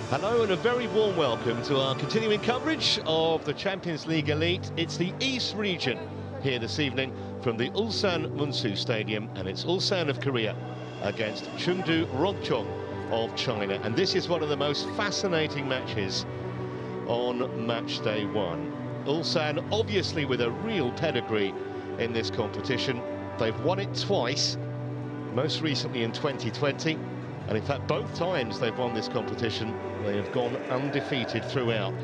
Hello and a very warm welcome to our continuing coverage of the Champions League Elite. It's the East region here this evening from the Ulsan Munsu Stadium, and it's Ulsan of Korea against Chengdu Rongcheng of China. And this is one of the most fascinating matches on match day one. Ulsan obviously with a real pedigree in this competition. They've won it twice, most recently in 2020. And in fact, both times they've won this competition, they have gone undefeated throughout.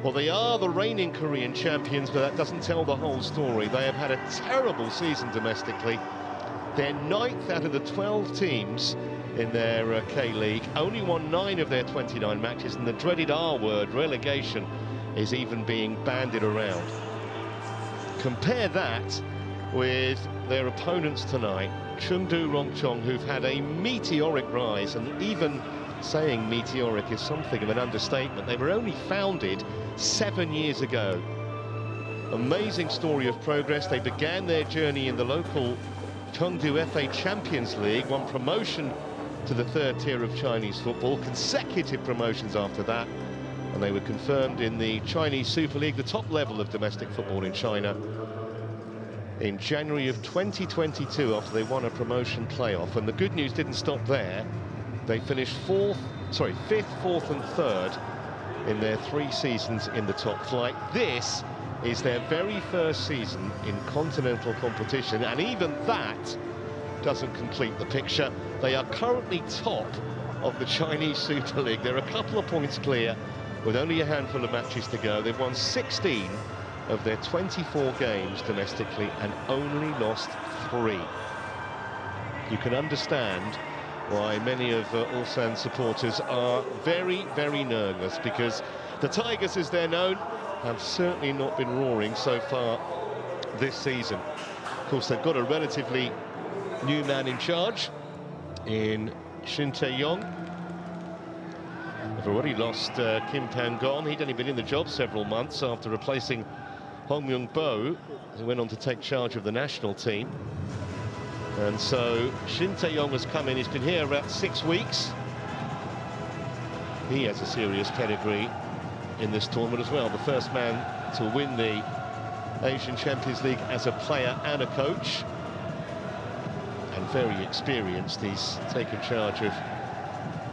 Well, they are the reigning Korean champions, but that doesn't tell the whole story. They have had a terrible season domestically. They're 9th out of the 12 teams in their K-League, only won 9 of their 29 matches, and the dreaded R word, relegation, is even being bandied around. Compare that with their opponents tonight, Chengdu Rongcheng, who've had a meteoric rise, and even saying meteoric is something of an understatement. They were only founded 7 years ago. Amazing story of progress. They began their journey in the local Chengdu FA Champions League, won promotion to the 3rd tier of Chinese football, consecutive promotions after that, and they were confirmed in the Chinese Super League, the top level of domestic football in China, in January of 2022 after they won a promotion playoff. And the good news didn't stop there. They finished 5th, 4th and 3rd in their 3 seasons in the top flight. This is their very first season in continental competition, and even that doesn't complete the picture. They are currently top of the Chinese Super League. They're a couple of points clear with only a handful of matches to go. They've won 16 of their 24 games domestically and only lost 3. You can understand why many of Ulsan supporters are very, very nervous, because the Tigers, as they're known, have certainly not been roaring so far this season. Of course, they've got a relatively new man in charge in Shin Tae-yong. They've already lost Kim Pang-gon. He'd only been in the job several months after replacing Hong Myung-bo, who went on to take charge of the national team. And so Shin Tae-yong has come in. He's been here about 6 weeks. He has a serious pedigree in this tournament as well. The first man to win the Asian Champions League as a player and a coach. And very experienced. He's taken charge of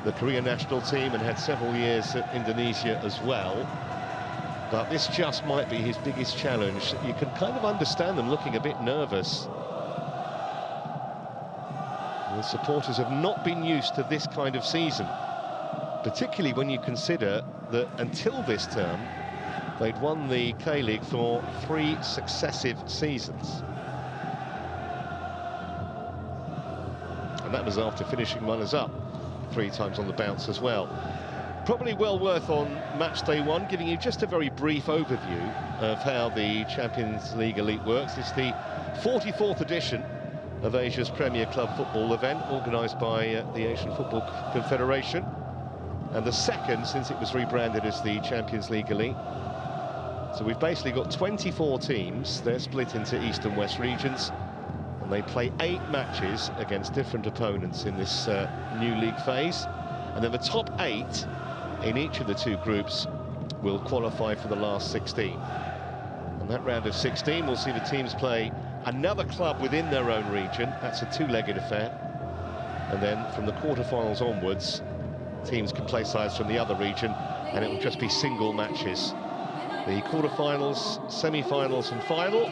the Korean national team and had several years at Indonesia as well. But this just might be his biggest challenge. You can kind of understand them looking a bit nervous. The supporters have not been used to this kind of season, particularly when you consider that until this term, they'd won the K-League for 3 successive seasons. And that was after finishing runners-up 3 times on the bounce as well. Probably well worth on match day one giving you just a very brief overview of how the Champions League Elite works. It's the 44th edition of Asia's premier club football event, organised by the Asian Football Confederation, and the 2nd since it was rebranded as the Champions League Elite. So we've basically got 24 teams. They're split into East and West regions, and they play 8 matches against different opponents in this new league phase. And then the top 8 in each of the 2 groups will qualify for the last 16. And that round of 16 will see the teams play another club within their own region. That's a 2-legged affair. And then from the quarterfinals onwards, teams can play sides from the other region, and it will just be single matches. The quarterfinals, semi-finals and final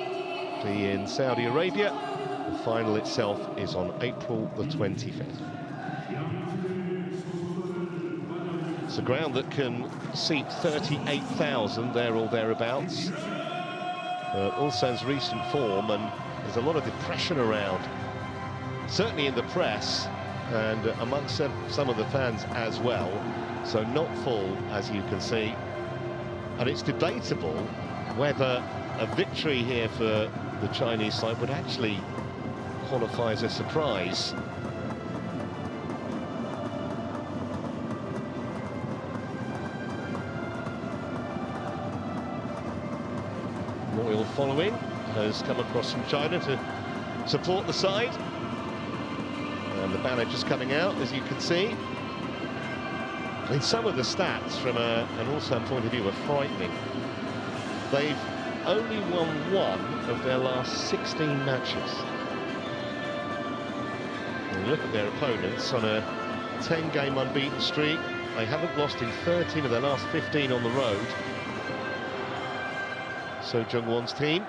be in Saudi Arabia. The final itself is on April the 25th. It's a ground that can seat 38,000 there or thereabouts. Ulsan's recent form, and there's a lot of depression around, certainly in the press and amongst some of the fans as well. So not full, as you can see. And it's debatable whether a victory here for the Chinese side would actually qualify as a surprise. Royal following has come across from China to support the side, and the banner just coming out, as you can see. I mean, some of the stats from an Ulsan point of view are frightening. They've only won 1 of their last 16 matches. And look at their opponents on a 10-game unbeaten streak. They haven't lost in 13 of their last 15 on the road. So Jung-won's team.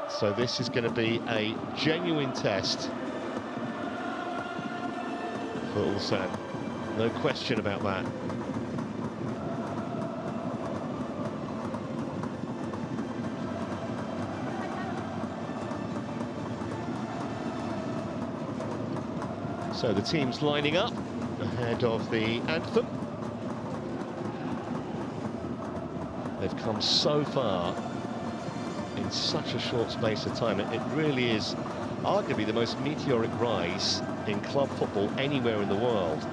So this is going to be a genuine test for Ulsan. No question about that. So the team's lining up ahead of the anthem. They've come so far in such a short space of time. It really is arguably the most meteoric rise in club football anywhere in the world.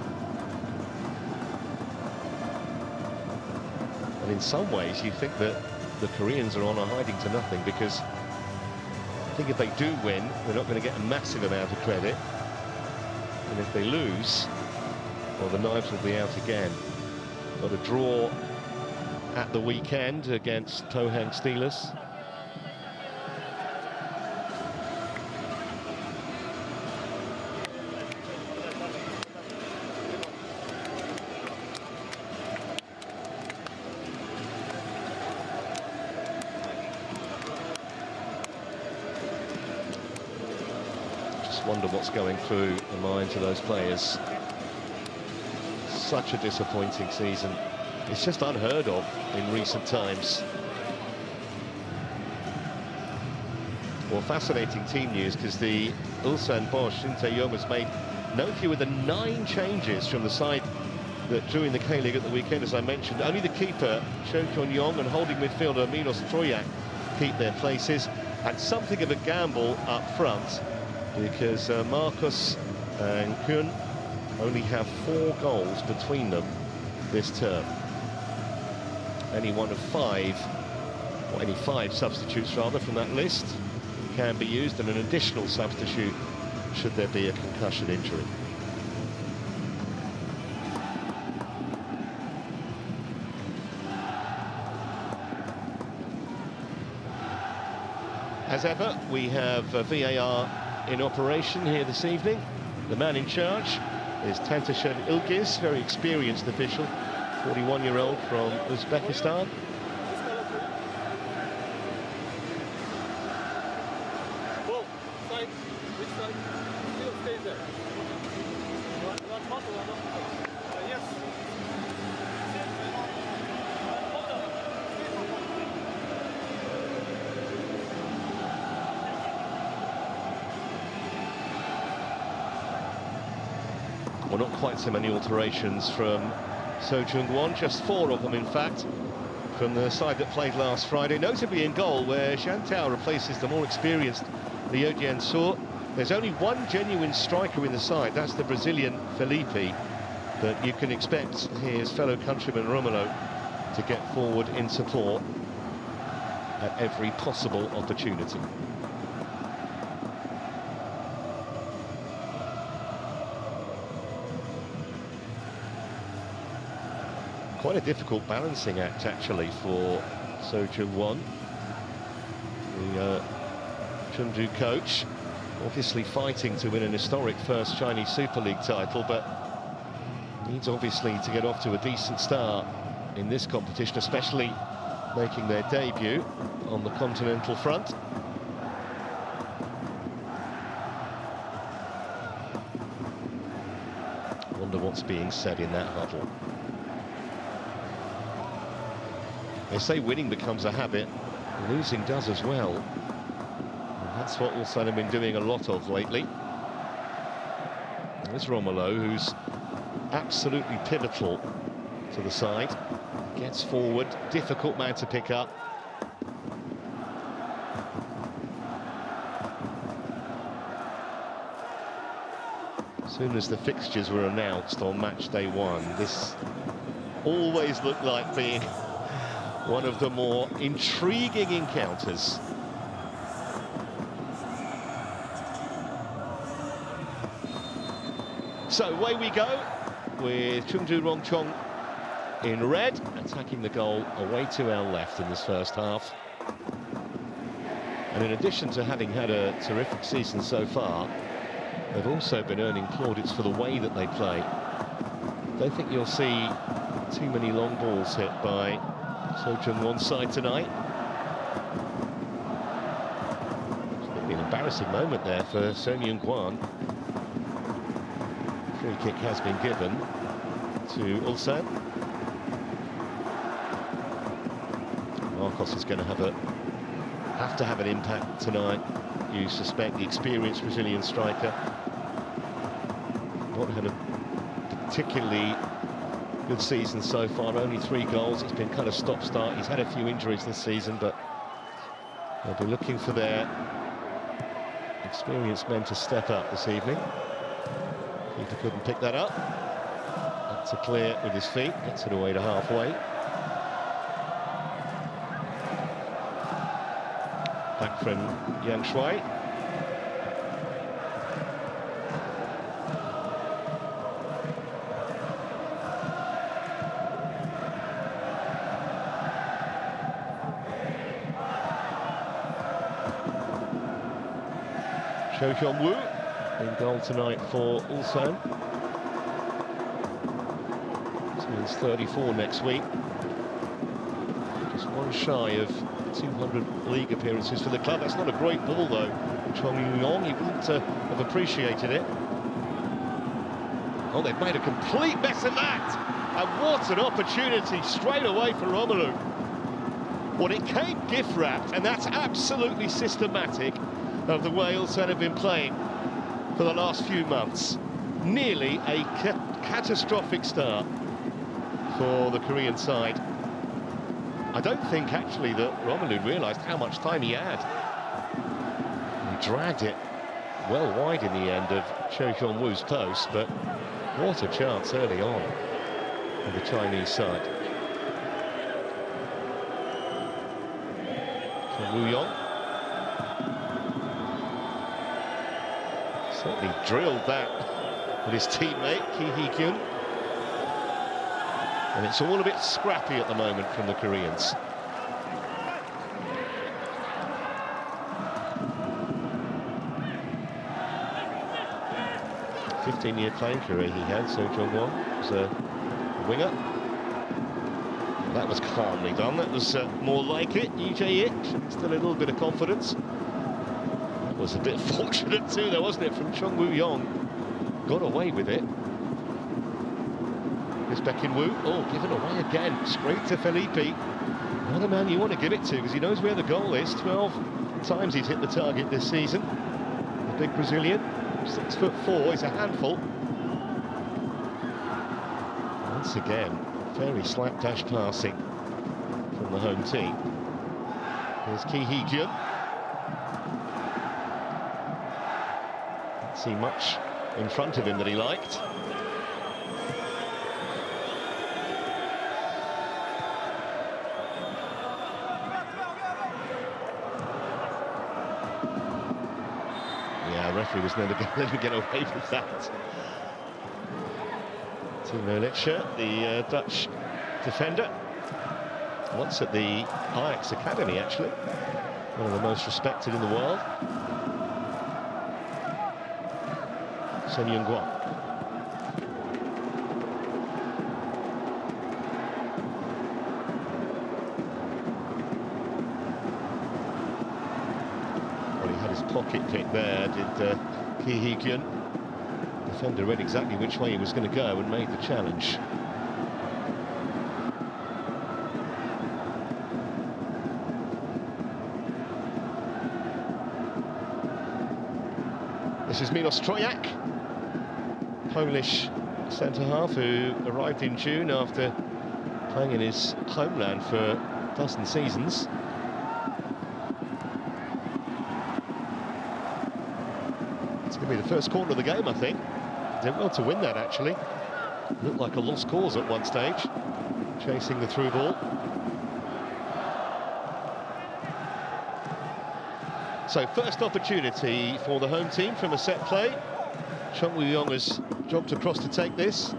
And in some ways you think that the Koreans are on a hiding to nothing, because I think if they do win, they're not going to get a massive amount of credit. And if they lose, well, the knives will be out again. Got a draw at the weekend against Pohang Steelers. Wonder what's going through the minds of those players. Such a disappointing season. It's just unheard of in recent times. Well, fascinating team news, because the Ulsan boss Shin Tae-yong has made no fewer than 9 changes from the side that drew in the K-League at the weekend, as I mentioned. Only the keeper, Cho Kyun-yong, and holding midfielder Milos Troyak keep their places. And something of a gamble up front, because Marcus and Kyun only have 4 goals between them this term. Any one of 5, or any 5 substitutes rather from that list can be used, and an additional substitute should there be a concussion injury. As ever, we have VAR in operation here this evening. The man in charge is Tantashen Ilgiz, very experienced official, 41-year-old from Uzbekistan. Well, not quite so many alterations from So Jung-won, just 4 of them in fact, from the side that played last Friday, notably in goal, where Shantao replaces the more experienced Liu Jian-suo. There's only one genuine striker in the side, that's the Brazilian Felipe, but you can expect his fellow countryman Romulo to get forward in support at every possible opportunity. Quite a difficult balancing act, actually, for So Jung-won, the Chengdu coach, obviously fighting to win an historic first Chinese Super League title, but needs obviously to get off to a decent start in this competition, especially making their debut on the continental front. I wonder what's being said in that huddle. They say winning becomes a habit, losing does as well. And that's what Ulsan have been doing a lot of lately. There's Romulo, who's absolutely pivotal to the side. Gets forward, difficult man to pick up. As soon as the fixtures were announced on match day 1, this always looked like being one of the more intriguing encounters. So away we go with Chengdu Rongcheng in red, attacking the goal away to our left in this first half. And in addition to having had a terrific season so far, they've also been earning plaudits for the way that they play. Don't think you'll see too many long balls hit by Chengdu side tonight. It's been an embarrassing moment there for Son Heung-kwan. Free kick has been given to Ulsan. Marcos is going to have to have an impact tonight. You suspect the experienced Brazilian striker. Not had a particularly good season so far, only 3 goals. It's been kind of stop-start. He's had a few injuries this season, but they'll be looking for their experienced men to step up this evening. Keeper couldn't pick that up. That's a clear with his feet, gets it away to halfway. Back from Yang Shuai. Cho Hyun-woo in goal tonight for Ulsan. He's 34 next week. Just one shy of 200 league appearances for the club. That's not a great ball though. Chong Yu-yong, he wouldn't have appreciated it. Oh, they've made a complete mess of that. And what an opportunity straight away for Romelu. Well, it came gift wrapped, and that's absolutely systematic of the way Ulsan have been playing for the last few months. Nearly a catastrophic start for the Korean side. I don't think actually that Romelu realised how much time he had. He dragged it well wide in the end of Cho Hyun-woo's post, but what a chance early on for the Chinese side. Woo-yong certainly drilled that with his teammate Ki Hee-kyun, and it's all a bit scrappy at the moment from the Koreans. A 15-year playing career he had, So Jong-won was a winger. That was calmly done. That was more like it. Lee Jae-ik, still a little bit of confidence. That was a bit fortunate too, though, wasn't it, from Chung Woo-yong? Got away with it. Here's Baek-in-woo. Oh, given away again. Straight to Felipe. Another man you want to give it to because he knows where the goal is. 12 times he's hit the target this season. The big Brazilian, 6'4", he's a handful. Once again, very slapdash passing from the home team. Here's Ki Hee-kyun. Didn't see much in front of him that he liked. Yeah, the referee was never going to let him get away with that. Timo Litscher, the Dutch defender, once at the Ajax Academy, actually. One of the most respected in the world. Son Heung-kwan. Well, he had his pocket pick there, did Ki Hee-kyun. Defender read exactly which way he was going to go and made the challenge. This is Milos Trojak, Polish centre-half who arrived in June after playing in his homeland for a dozen seasons. It's going to be the first corner of the game, I think. Did well to win that, actually. Looked like a lost cause at one stage, chasing the through ball. So first opportunity for the home team from a set play. Chung Woo-yong has jogged across to take this.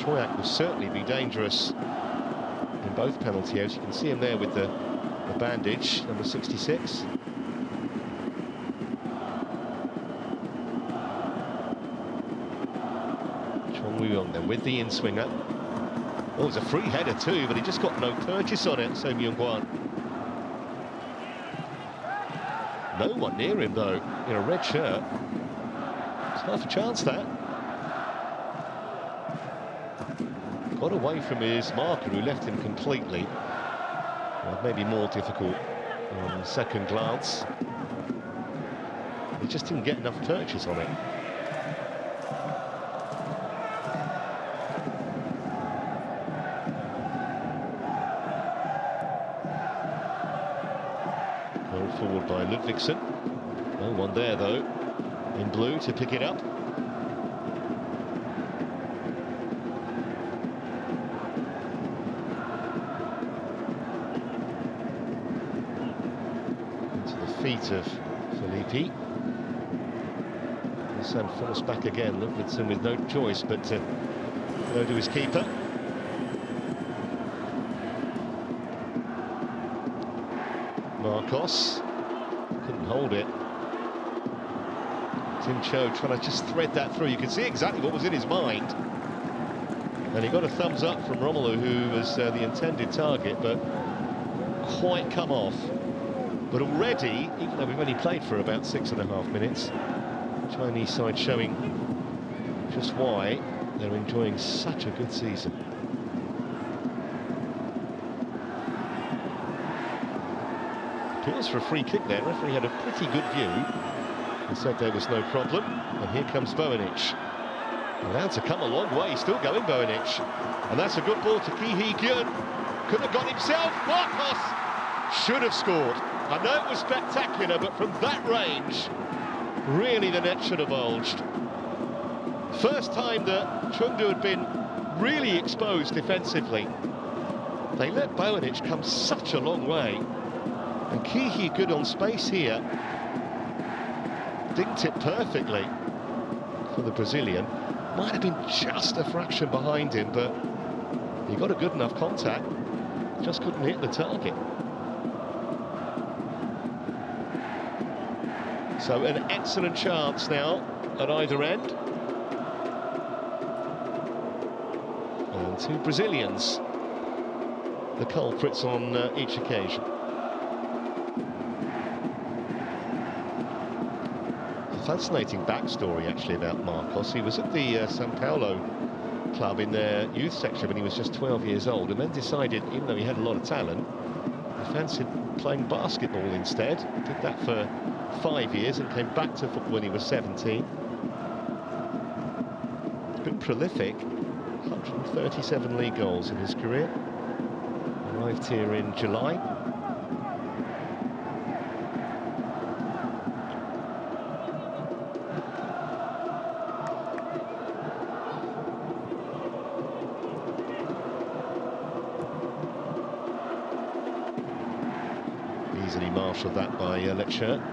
Troyak will certainly be dangerous in both penalty areas. You can see him there with the bandage, number 66. Chong Woo-young then with the in-swinger. Oh, it's a free header too, but he just got no purchase on it, So Myung-kwan. No one near him though, in a red shirt. It's half a chance, that. Got away from his marker, who left him completely. Well, maybe more difficult on second glance. He just didn't get enough purchase on it. Well forward by Ludvigsen. No one there though, in blue to pick it up. Feet of Felipe. Ulsan forced back again. Ludvigsen with no choice but to go to his keeper. Marcos couldn't hold it. Tim Cho trying to just thread that through. You can see exactly what was in his mind. And he got a thumbs up from Romelu, who was the intended target, but quite come off. But already, even though we've only played for about 6.5 minutes, Chinese side showing just why they're enjoying such a good season. Appeals for a free kick there. Referee had a pretty good view and said there was no problem. And here comes Bojanic. Allowed to come a long way, still going Bojanic. And that's a good ball to Ki Hee-kyun. Could have got himself. Marcos should have scored. I know it was spectacular, but from that range, really the net should have bulged. First time that Chengdu had been really exposed defensively. They let Bojanic come such a long way. And Ki Hee-kyun on space here dinked it perfectly for the Brazilian. Might have been just a fraction behind him, but he got a good enough contact. Just couldn't hit the target. So an excellent chance now at either end. And two Brazilians, the culprits on each occasion. A fascinating backstory actually about Marcos. He was at the Sao Paulo club in their youth section when he was just 12 years old, and then decided, even though he had a lot of talent, he fancied playing basketball instead. Did that for 5 years and came back to football when he was 17. He's been prolific, 137 league goals in his career. Arrived here in July. Easily marshalled that by Lecture.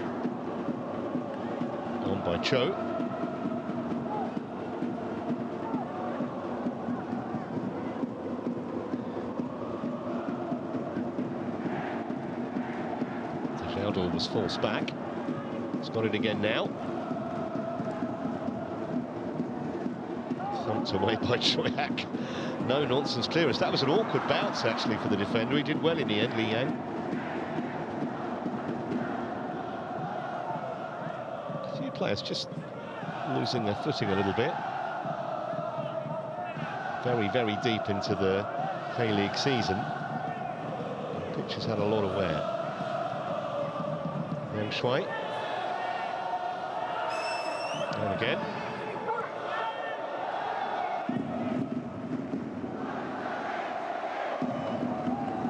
On by Cho. Xiaodong was forced back. He's got it again now. Thumped away by Troyak. No nonsense clearance. That was an awkward bounce actually for the defender. He did well in the end, Li Yang. Players just losing their footing a little bit. Very, very deep into the K-League season. The pitch has had a lot of wear. Yang Shui. And again.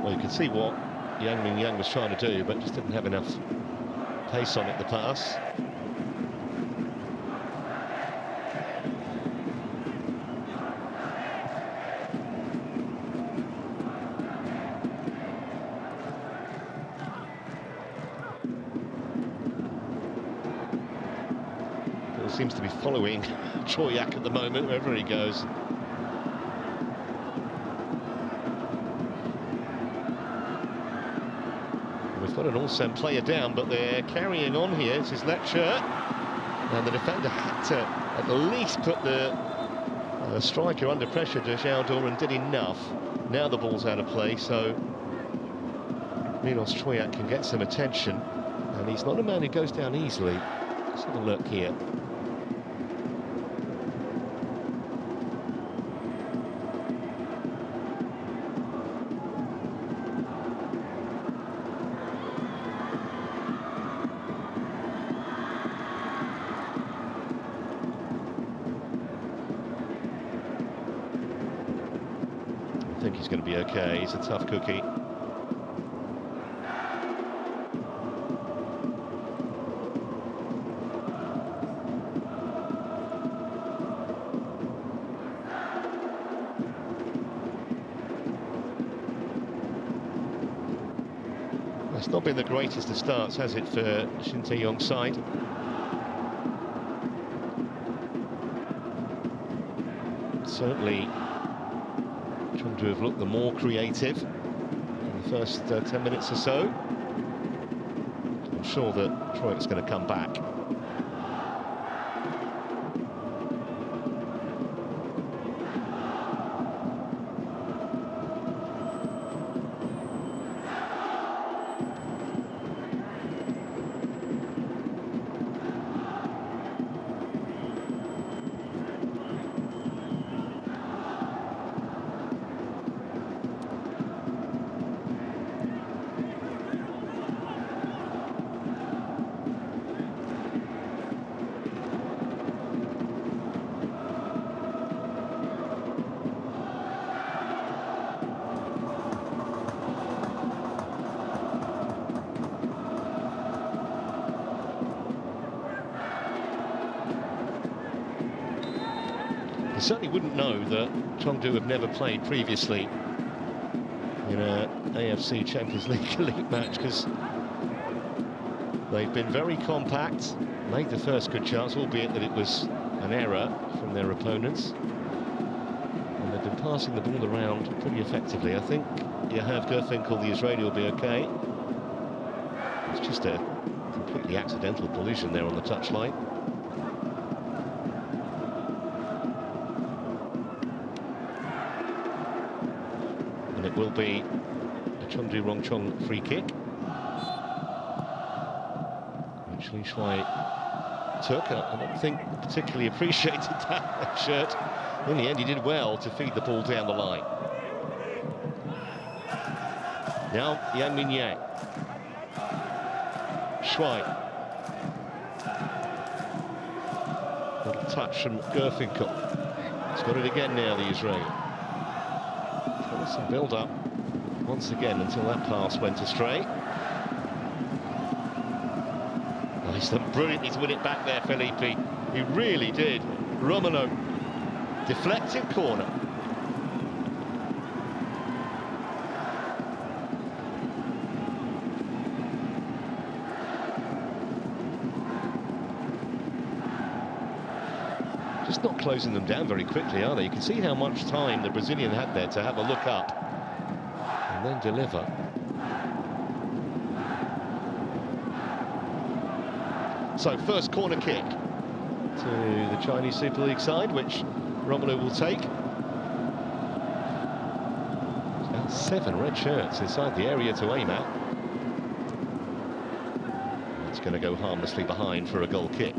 Well, you can see what Yang Ming-yang was trying to do, but just didn't have enough pace on it, the pass. Seems to be following Troyak at the moment, wherever he goes. got an Ulsan player down, but they're carrying on here. It's his left shirt, and the defender had to at least put the striker under pressure to Chengdu, and did enough. Now the ball's out of play, so Milos Troyak can get some attention, and he's not a man who goes down easily. Let's have a look here. I think he's going to be okay. He's a tough cookie. It's not been the greatest of starts, has it, for Shin Tae-yong's side? Certainly Chengdu have looked the more creative in the first 10 minutes or so. I'm sure that Troyak's going to come back. You certainly wouldn't know that Chengdu have never played previously in an AFC Champions League Elite match, because they've been very compact, made the first good chance, albeit that it was an error from their opponents. And they've been passing the ball around pretty effectively. I think Yahav Gerfinkel, the Israeli, will be okay. It's just a completely accidental collision there on the touchline. And it will be a Chengdu Rongcheng free kick, which Li Shuai took. I don't think particularly appreciated that shirt. In the end, he did well to feed the ball down the line. Now Yang Min-yang. Shuai. Little touch from Gerfinkel. He's got it again now, the Israeli. Some build-up once again until that pass went astray. Oh, he's done brilliantly to win it back there, Felipe. He really did. Romano, deflected corner. Just not closing them down very quickly, are they? You can see how much time the Brazilian had there to have a look up and then deliver. So first corner kick to the Chinese Super League side, which Romano will take. Now 7 red shirts inside the area to aim at. It's going to go harmlessly behind for a goal kick.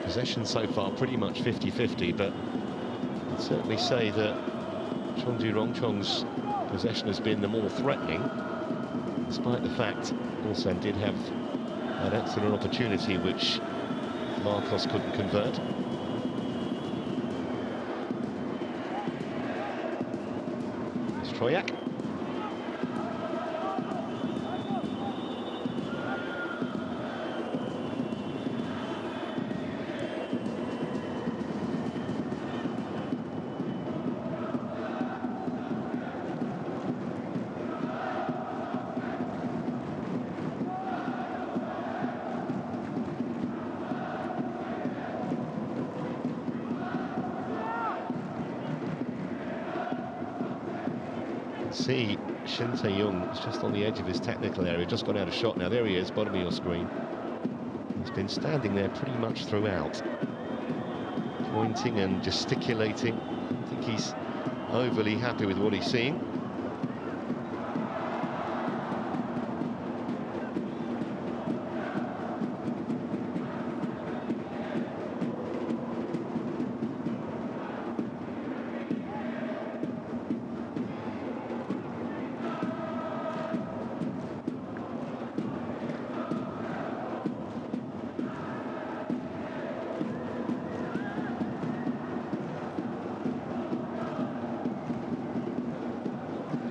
Possession so far pretty much 50-50, but I'd certainly say that Chengdu Rongcheng's possession has been the more threatening, despite the fact Ulsan did have an excellent opportunity which Marcos couldn't convert. It's Troyak. see Shin Tae-young is just on the edge of his technical area, just gone out of shot now. There he is, bottom of your screen. He's been standing there pretty much throughout, pointing and gesticulating. I think he's overly happy with what he's seeing.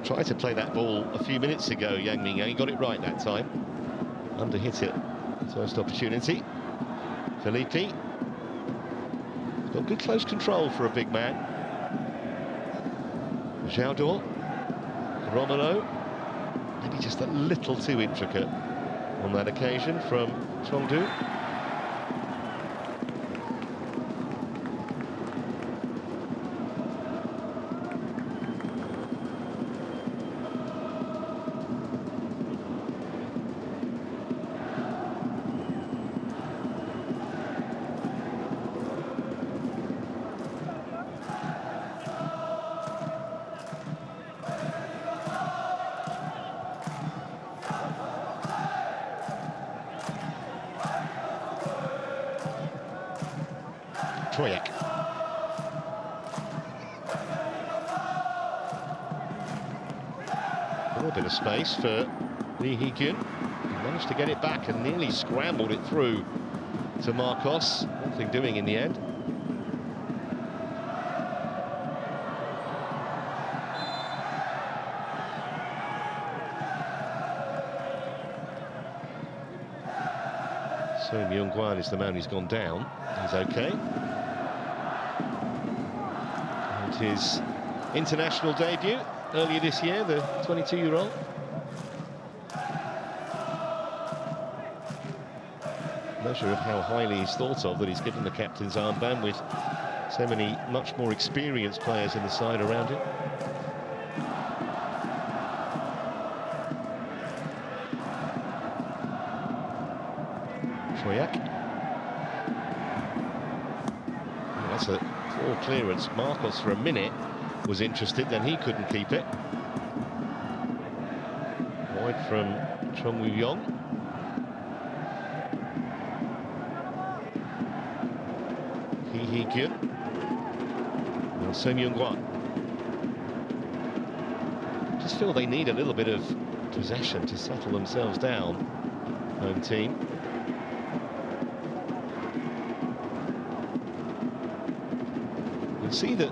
Tried to play that ball a few minutes ago, Yang Ming. He got it right that time. Under-hit it. First opportunity. Felipe. He's got good close control for a big man. Zhao, Romero. Maybe just a little too intricate on that occasion from Chengdu. Troyak. A little bit of space for Lee Hee-kyun. He managed to get it back and nearly scrambled it through to Marcos. Nothing doing in the end. So Myung-kwan is the man who's gone down. He's okay. And his international debut earlier this year, the 22-year-old. Measure of how highly he's thought of, that he's given the captain's armband with so many much more experienced players in the side around him. Troyak. That's a poor clearance. Marcos for a minute was interested, then he couldn't keep it. Wide from Chung Woo-young. Lee Hee-kyun. And So Myung-kwan. Just feel they need a little bit of possession to settle themselves down, home team. See that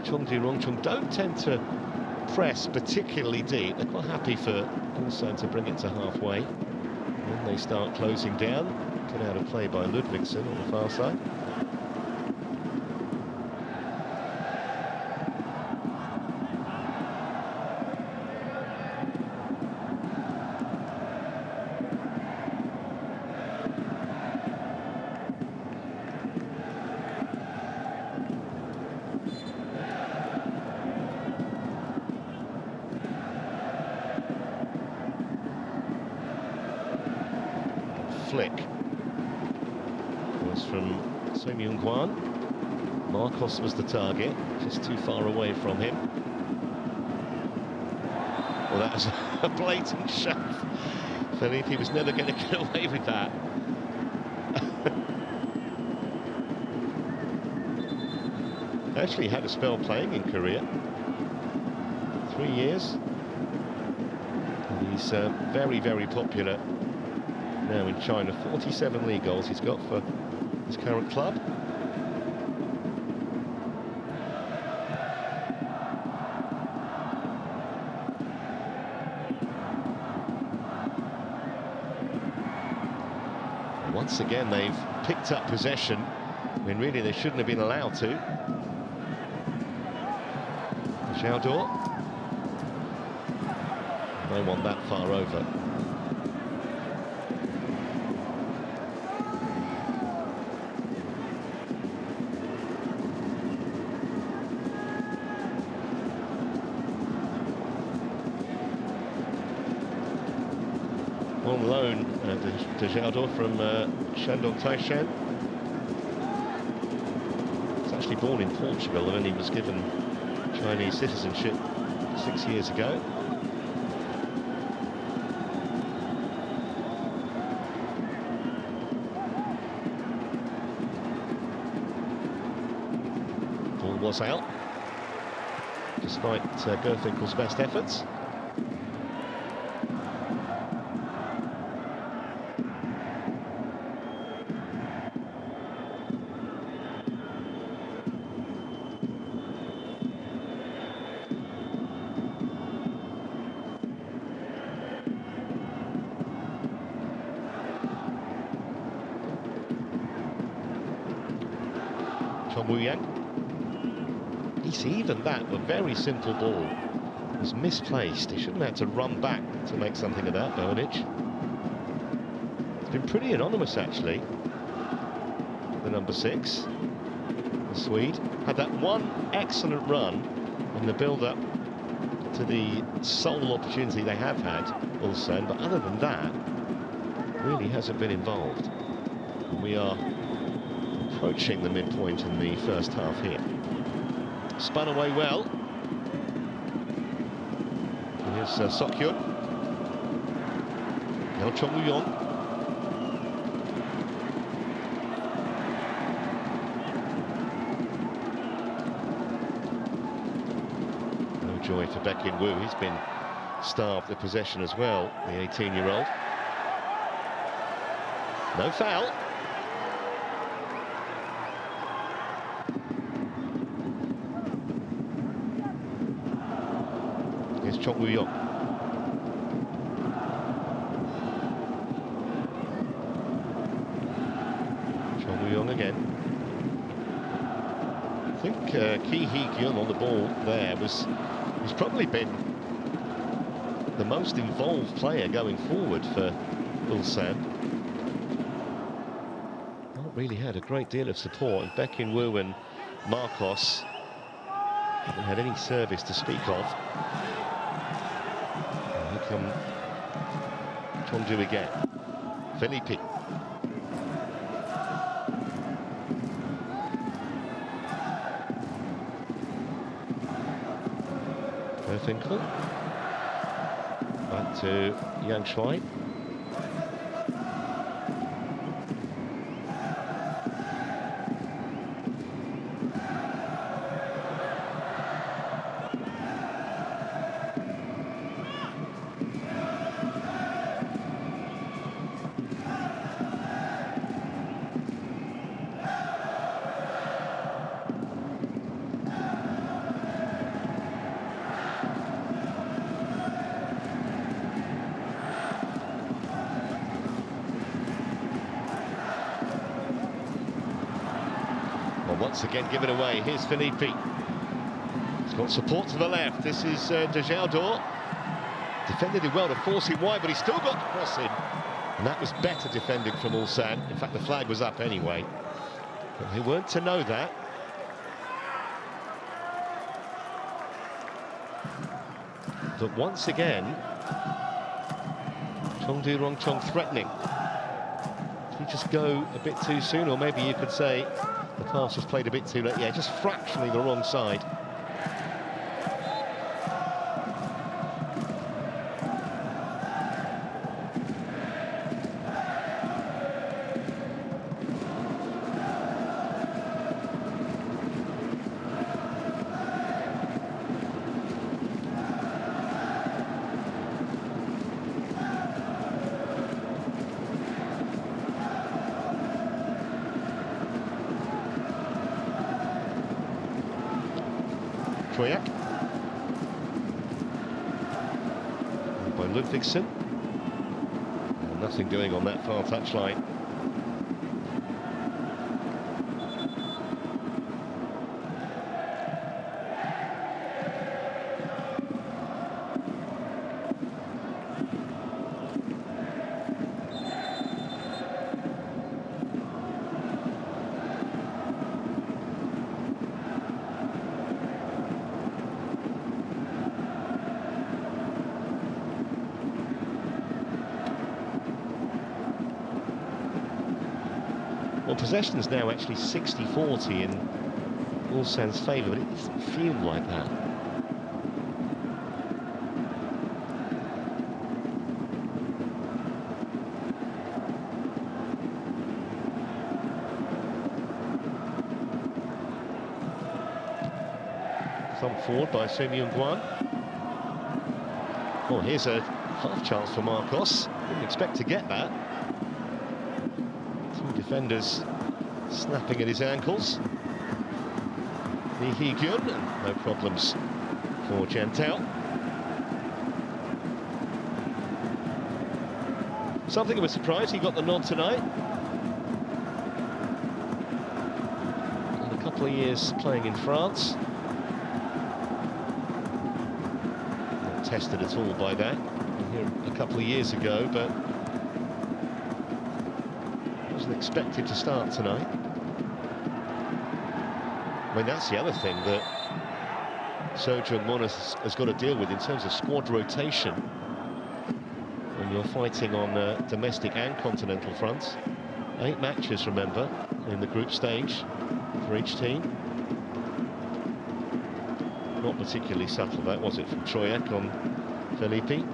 Chengdu Rongcheng don't tend to press particularly deep. They're quite happy for Ulsan to bring it to halfway. Then they start closing down. Get out of play by Ludvigsen on the far side. Flick was from So Myung-kwan. Marcos was the target, just too far away from him. Well, that was a blatant shove. Felipe was never going to get away with that. Actually had a spell playing in Korea. 3 years. And he's very, very popular now in China. 47 league goals he's got for his current club. Once again they've picked up possession when really they shouldn't have been allowed to. Zhao. No one that far over. on loan, Dejaldo from Shandong Taishan. He's actually born in Portugal, and then he was given Chinese citizenship 6 years ago. Ball was out, despite Gerfinkel's best efforts. It's even that, a very simple ball was misplaced. He shouldn't have had to run back to make something of that, Bojanic. It's been pretty anonymous, actually. The number 6, the Swede, had that one excellent run in the build-up to the sole opportunity they have had, Ulsan, but other than that, really hasn't been involved. And we are approaching the midpoint in the first half here. Spun away well. Here's Sokyun. Now Chengdu. No joy for Baek In-woo. He's been starved of possession as well, the 18-year-old. No foul. Here's Chengdu. Chengdu again. I think Ki Hee-kyun on the ball there he's probably been the most involved player going forward for Ulsan. Not really had a great deal of support, and Baek In-woo and Marcos haven't had any service to speak of. Here come Chengdu again. Felipe. Gerfinkel. Back to Yang Shuai. Once again given away. Here's Felipe. He's got support to the left. This is Dejaldo. Defended it well to force it wide, but he still got the cross in. And that was better defending from Ulsan. In fact, the flag was up anyway. But they weren't to know that. But once again, Chengdu Rongcheng threatening. Did he just go a bit too soon? Or maybe you could say the pass was played a bit too late. Yeah, just fractionally the wrong side. By Ludvigsen. Nothing doing on that far touchline. Well, possession's now actually 60-40 in Ulsan's favour, but it doesn't feel like that. Thumped forward by Sun Young-Guan. Oh, here's a half chance for Marcos. Didn't expect to get that. Two defenders snapping at his ankles. Lee Hee-gyun, no problems for Gentao. Something of a surprise, he got the nod tonight. And a couple of years playing in France. Not tested at all by that. Here a couple of years ago, but wasn't expected to start tonight. I mean, that's the other thing that Seo Jung-mon has got to deal with in terms of squad rotation when you're fighting on domestic and continental fronts. 8 matches, remember, in the group stage for each team. Not particularly subtle, that was it, from Troyek on Felipe.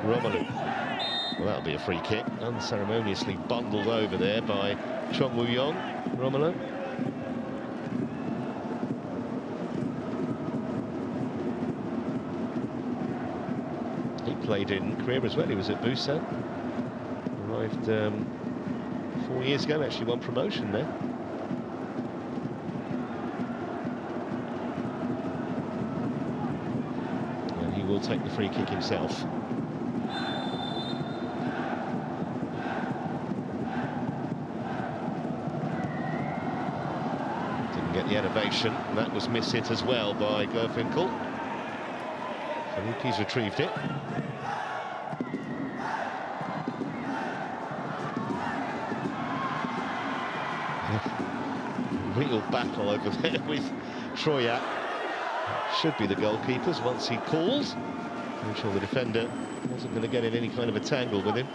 Romelu. Well, that'll be a free kick. Unceremoniously bundled over there by Chung Woo-young. Romelu. He played in Korea as well. He was at Busan. Arrived 4 years ago, actually won promotion there. And he will take the free kick himself. Get the elevation, and that was miss-hit as well by Gerfinkel. Felipe's retrieved it. Real battle over there with Troyek. Should be the goalkeepers once he calls. I'm sure the defender wasn't going to get in any kind of a tangle with him.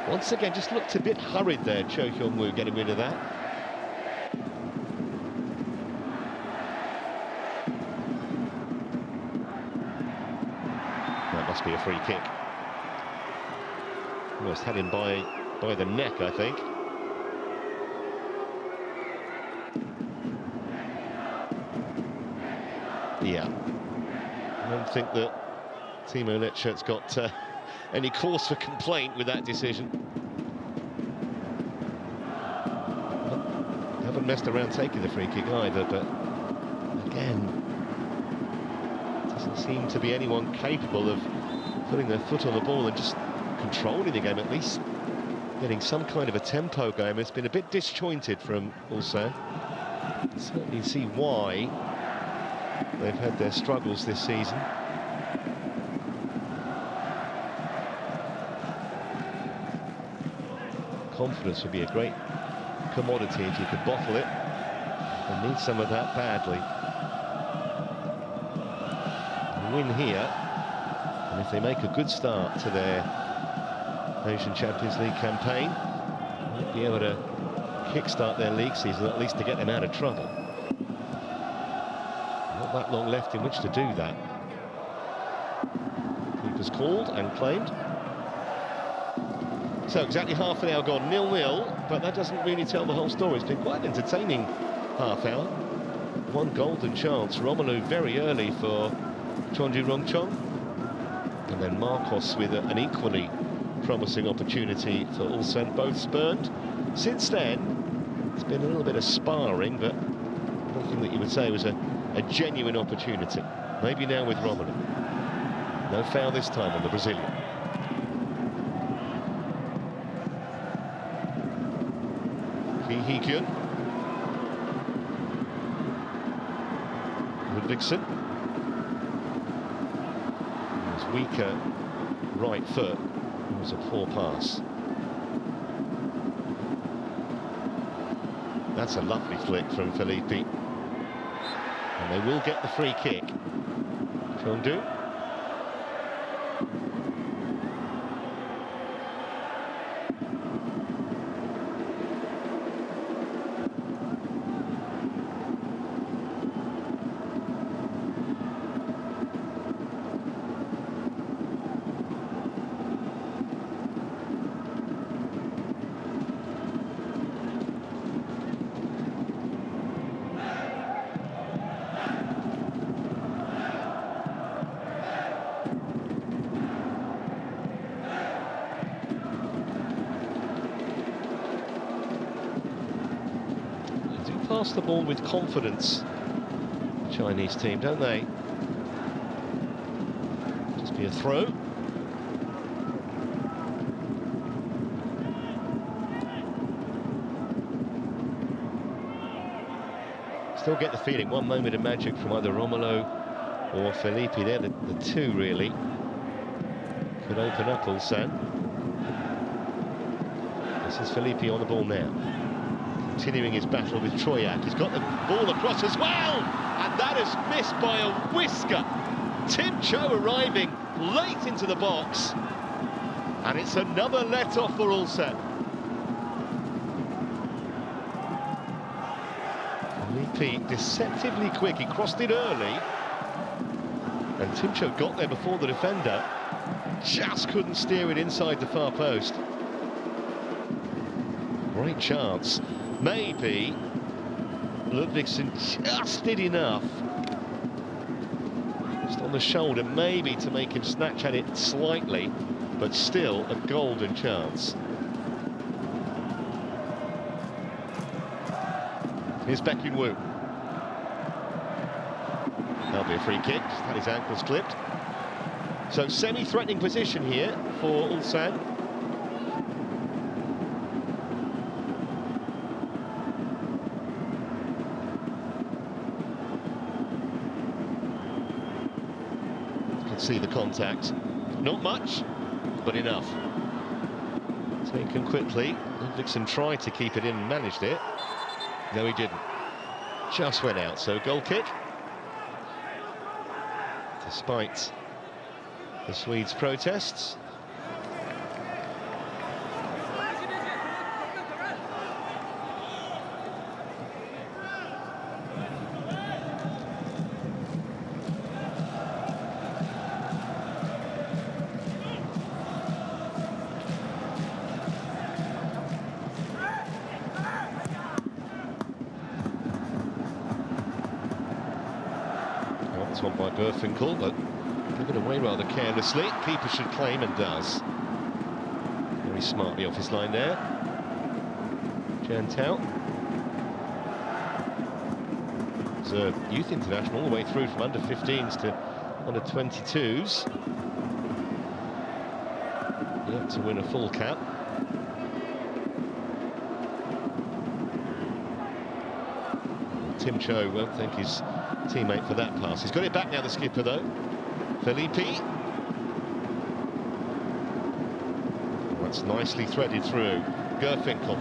Once again, just looked a bit hurried there, Cho Hyung-woo getting rid of that. That must be a free kick. Almost had him by the neck, I think. Yeah. I don't think that Timo Letchert's got any cause for complaint with that decision. Haven't messed around taking the free kick either, but again, doesn't seem to be anyone capable of putting their foot on the ball and just controlling the game, at least getting some kind of a tempo game. It's been a bit disjointed from Ulsan. Certainly see why they've had their struggles this season. Confidence would be a great commodity if you could bottle it. They need some of that badly. A win here, and if they make a good start to their Asian Champions League campaign, might be able to kickstart their league season, at least to get them out of trouble. Not that long left in which to do that. Keeper's called and claimed. So exactly half an hour gone, 0-0, but that doesn't really tell the whole story. It's been quite an entertaining half hour. One golden chance, Romelu very early for Chengdu Rongcheng, and then Marcos with an equally promising opportunity for Ulsan, both spurned. Since then, it's been a little bit of sparring, but nothing that you would say was a a genuine opportunity. Maybe now with Romelu. No foul this time on the Brazilian. Ki-Hee-Kyun. Ludvigsen. His weaker right foot. It was a poor pass. That's a lovely flick from Felipe. And they will get the free kick. Chengdu. Pass the ball with confidence, the Chinese team, don't they? Just be a throw. Still get the feeling one moment of magic from either Romelu or Felipe. They're the two really could open up Ulsan. This is Felipe on the ball now, continuing his battle with Troyak. He's got the ball across as well, and that is missed by a whisker. Tim Cho arriving late into the box, and it's another let-off for Ulsan. Felipe deceptively quick, he crossed it early, and Tim Cho got there before the defender, just couldn't steer it inside the far post. Great chance. Maybe Ludvigsen just did enough, just on the shoulder, maybe to make him snatch at it slightly, but still a golden chance. Here's Baek Yun-woo. That'll be a free kick, had his ankles clipped. So semi-threatening position here for Ulsan. See the contact, not much, but enough. Taken quickly. Ludvigsen tried to keep it in and managed it. No, he didn't. Just went out, so goal kick. Despite the Swedes' protests. This one by Burfinkel, but give it away rather carelessly. Keeper should claim and does. Very smartly off his line there. Jantao. He's a youth international all the way through from under 15s to under 22s. Yet to win a full cap. Tim Cho won't thank his teammate for that pass. He's got it back now, the skipper, though. Felipe. That's nicely threaded through. Burfinkel.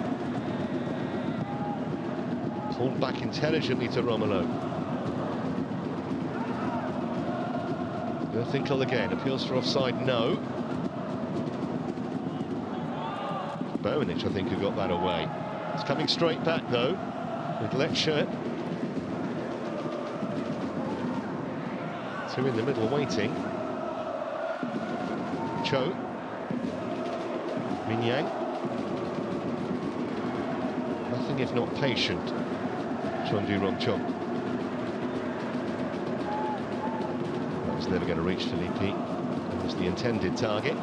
Pulled back intelligently to Romelu. Burfinkel again. Appeals for offside, no. Bowenich, I think, who got that away. It's coming straight back, though, with Lecture. Two in the middle waiting. Cho. Min Yang. Nothing if not patient. Chengdu Rongcheng. That was never going to reach Felipe. That was the intended target.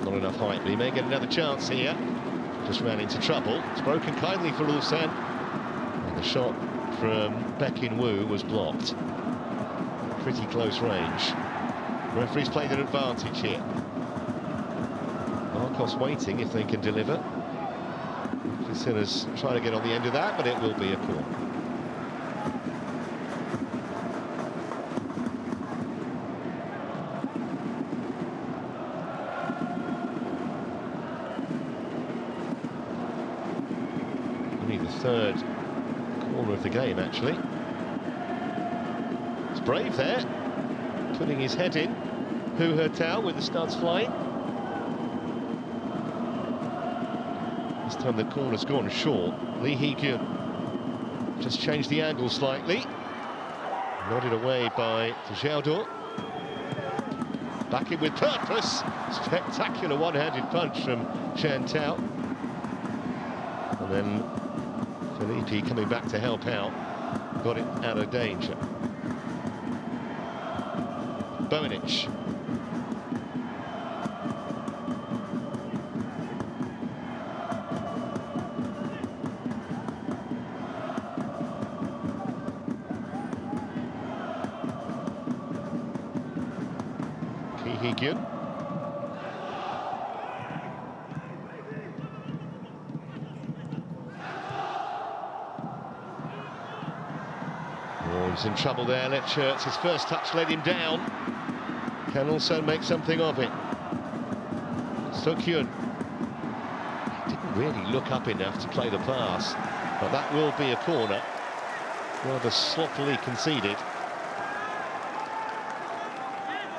Not enough height, but he may get another chance here. Just ran into trouble. It's broken kindly for Ulsan. And the shot from Baekin Woo was blocked. Pretty close range. Referee's played an advantage here. Marcos waiting if they can deliver. Sinners trying to get on the end of that, but it will be a corner. Only the third corner of the game, actually. It's brave there, putting his head in. Hu Hertao with the studs flying. This time the corner's gone short. Lee Hee-kyun just changed the angle slightly. Nodded away by Xiaodo. Back in with purpose. Spectacular one-handed punch from Chan Tao. And then Felipe coming back to help out. Got it out of danger. Bojanic. Hee-kyun. Oh, he's in trouble there. Letchurch, his first touch led him down. Can also make something of it. So-kyun didn't really look up enough to play the pass, but that will be a corner. Rather sloppily conceded.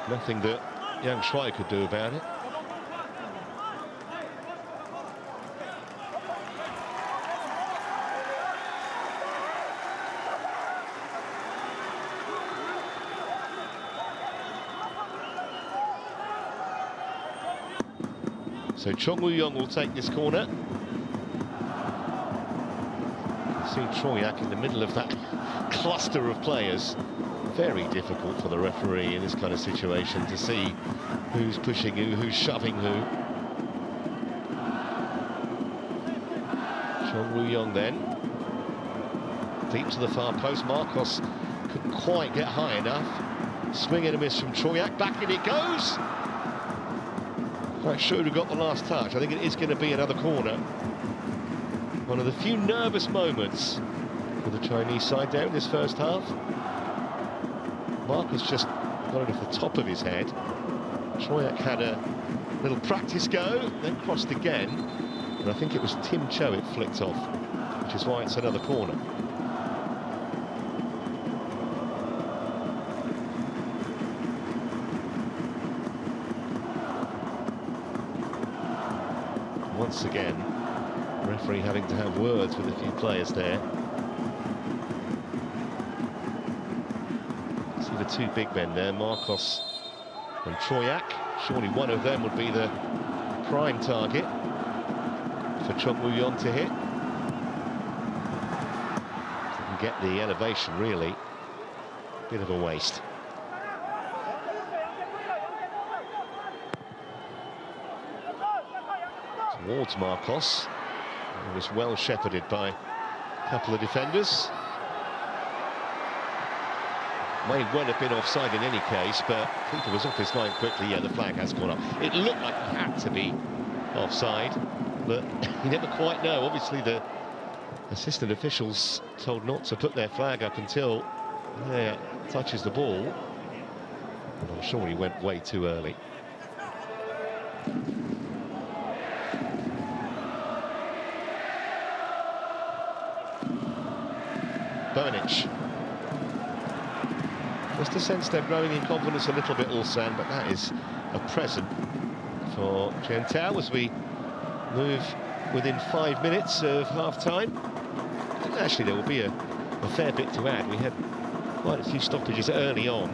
Nothing that young Shuai could do about it. So Chong Woo-young will take this corner. See Troyak in the middle of that cluster of players. Very difficult for the referee in this kind of situation to see who's pushing who, who's shoving who. Chong Woo-young then. Deep to the far post. Marcos couldn't quite get high enough. Swing and a miss from Troyak. Back in it goes. Quite sure who got the last touch. I think it is going to be another corner. One of the few nervous moments for the Chinese side there in this first half. Marcus just got it off the top of his head. Troyak had a little practice go, then crossed again. And I think it was Tim Cho it flicked off, which is why it's another corner. Once again, referee having to have words with a few players there. See the two big men there, Marcos and Troyak. Surely one of them would be the prime target for Chong Woo-young to hit. Didn't get the elevation, really. Bit of a waste. Towards Marcos. He was well shepherded by a couple of defenders. May well have been offside in any case, but Peter was off his line quickly. Yeah, the flag has gone up. It looked like it had to be offside, but you never quite know. Obviously, the assistant officials told not to put their flag up until it touches the ball. And I'm sure he went way too early. Bojanic. Just a sense they're growing in confidence a little bit, Ulsan, but that is a present for Chen Tao as we move within 5 minutes of half-time. Actually, there will be a fair bit to add. We had quite a few stoppages early on,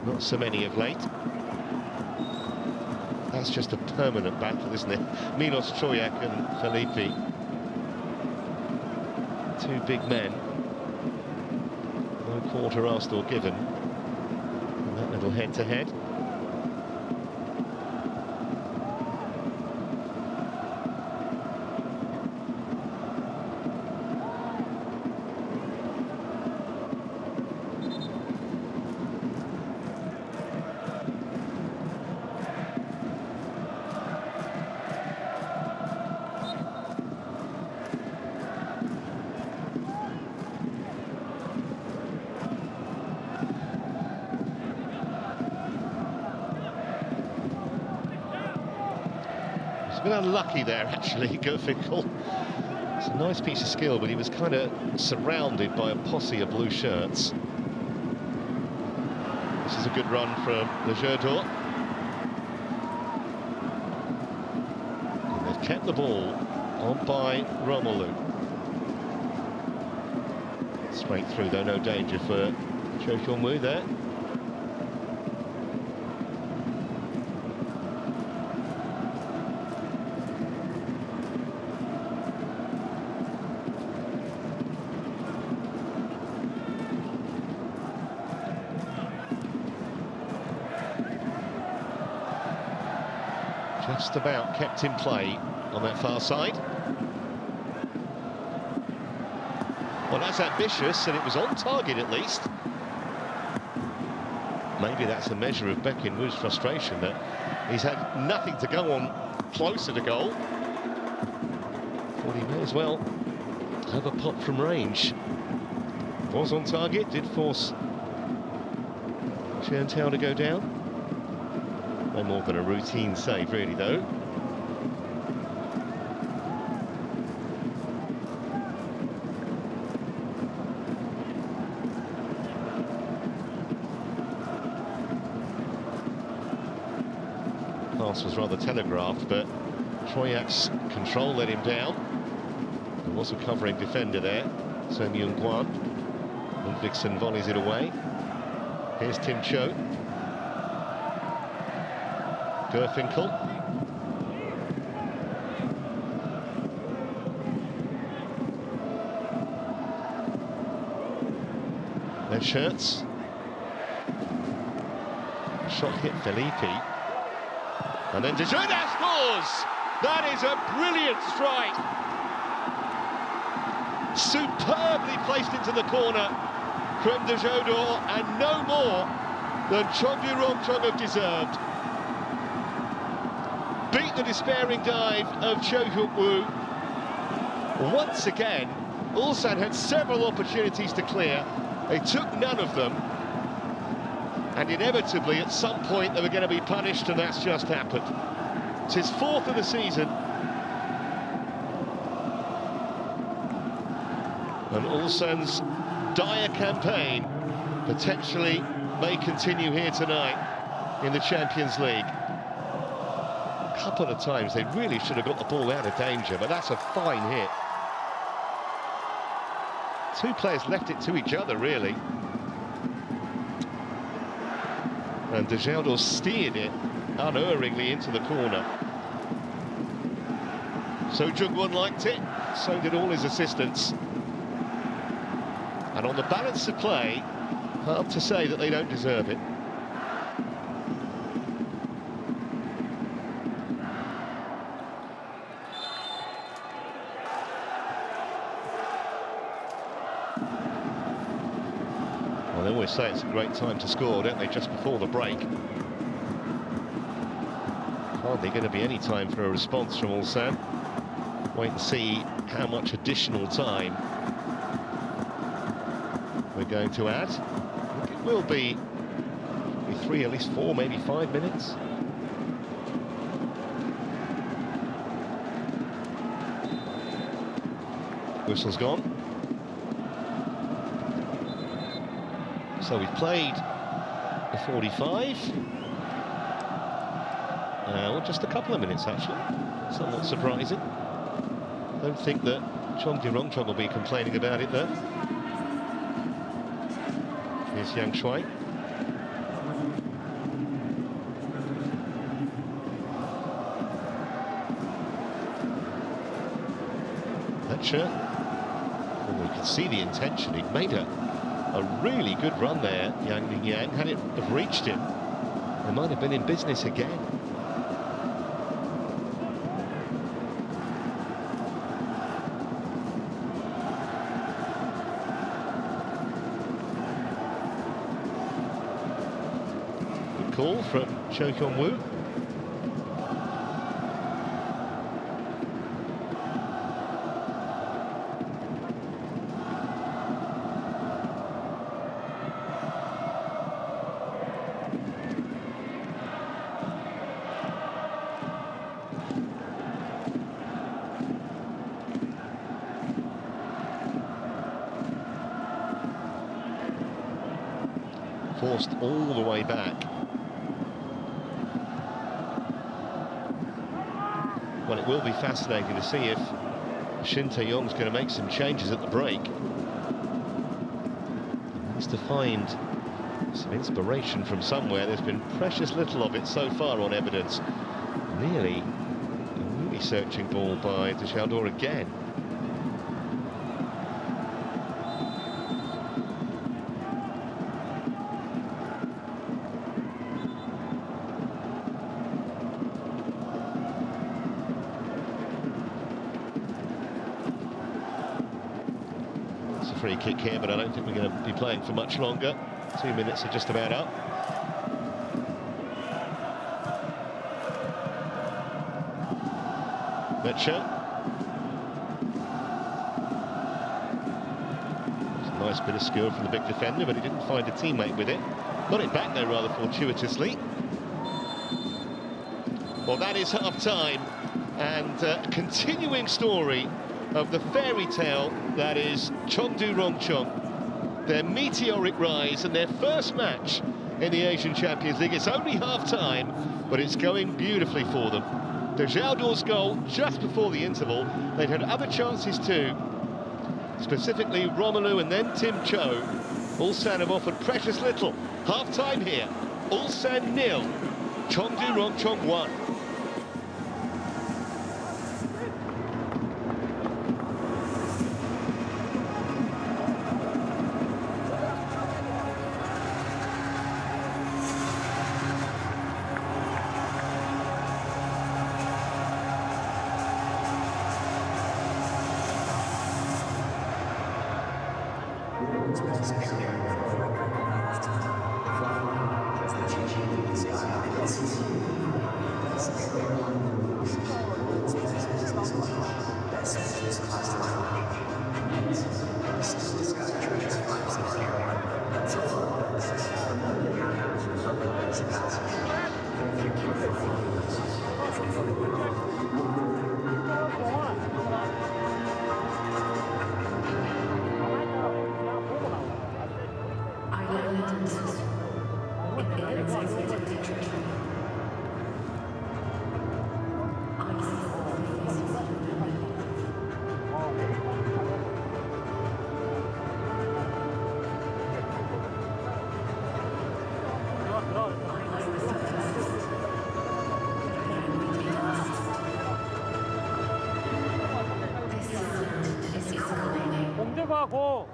not so many of late. That's just a permanent battle, isn't it? Milos Troyak and Felipe. Two big men. No quarter asked or given. And that little head-to-head. been unlucky there, actually, Gerfinkel. It's a nice piece of skill, but he was kind of surrounded by a posse of blue shirts. This is a good run from Le Jerdor. And they've kept the ball on by Romelu. Straight through, though, no danger for Cho Hyun-woo there. Just about kept in play on that far side. Well, that's ambitious, and it was on target at least. Maybe that's a measure of Baek In-woo's frustration that he's had nothing to go on closer to goal. Thought he may as well have a pop from range. Was on target, did force Chen Tao to go down. No more than a routine save, really, though. Pass was rather telegraphed, but Troyak's control let him down. There was a covering defender there, Son Myung-kwan. Ludvigsen volleys it away. Here's Tim Cho. Gerfinkel. Red shirts. Shot hit Felipe. And then Dejoda scores! That is a brilliant strike. Superbly placed into the corner from Dejoda, and no more than Chengdu Rongcheng have deserved. Beat the despairing dive of Cho Hyun-woo. Once again, Ulsan had several opportunities to clear. They took none of them. And inevitably, at some point, they were going to be punished, and that's just happened. It's his fourth of the season. And Ulsan's dire campaign potentially may continue here tonight in the Champions League. A couple of times they really should have got the ball out of danger, but that's a fine hit. Two players left it to each other, really. And Dejoda steered it unerringly into the corner. So Jung-won liked it, so did all his assistants. And on the balance of play, hard to say that they don't deserve it. Well, they always say it's a great time to score, don't they, just before the break. Hardly going to be any time for a response from Ulsan. Wait and see how much additional time we're going to add. I think it will be 3, at least 4, maybe 5 minutes. Whistle's gone. So we've played the 45. Well, just a couple of minutes, actually. Somewhat surprising. Don't think that Chengdu Rongcheng will be complaining about it, though. Here's Yang Shuai. Thatcher. Oh, we can see the intention. He'd made a really good run there, Yang Ning-yang. Had it have reached him, they might have been in business again. Call from Cho Hyun-woo. forced all the way back. Well, it will be fascinating to see if Shin Tae-yong's going to make some changes at the break. He needs to find some inspiration from somewhere. There's been precious little of it so far on evidence. Nearly a really searching ball by De Chaldor again. Free kick here, but I don't think we're going to be playing for much longer. 2 minutes are just about up. Mitchell. It's a nice bit of skill from the big defender, but he didn't find a teammate with it. Got it back though rather fortuitously. Well, that is half-time, and a continuing story of the fairy tale that is Chengdu Rongcheng. Their meteoric rise and their first match in the Asian Champions League. It's only half-time, but it's going beautifully for them. De Chaldor's goal just before the interval. They'd had other chances too, specifically Romelu and then Tim Cho. Ulsan have offered precious little. Half-time here. Ulsan 0, Chengdu Rongcheng 1. 공격하고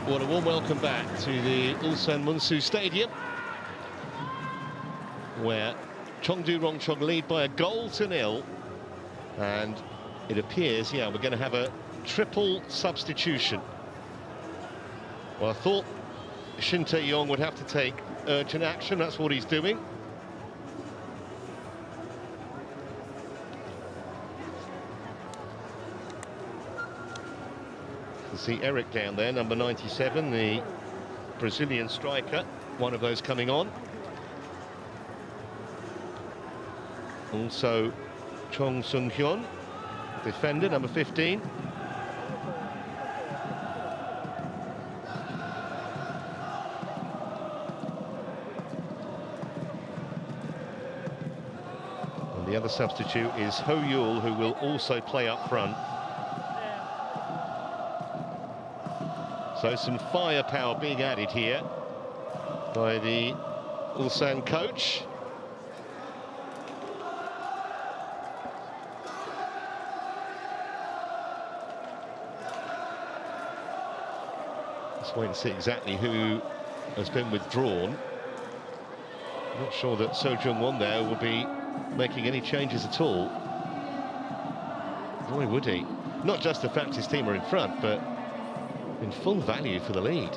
Well, a warm welcome back to the Ulsan Munsu Stadium, where Chengdu Rongcheng lead by a goal to nil. And it appears, yeah, we're going to have a triple substitution. Well, I thought Shin Tae-yong would have to take urgent action. That's what he's doing. You see Eric down there, number 97, the Brazilian striker, one of those coming on. Also Chong Sung-hyun, defender, number 15. And the other substitute is Ho Yul, who will also play up front. So some firepower being added here by the Ulsan coach. Let's wait and see exactly who has been withdrawn. I'm not sure that So Jung-won there will be making any changes at all. Why would he? Not just the fact his team are in front, but in full value for the lead.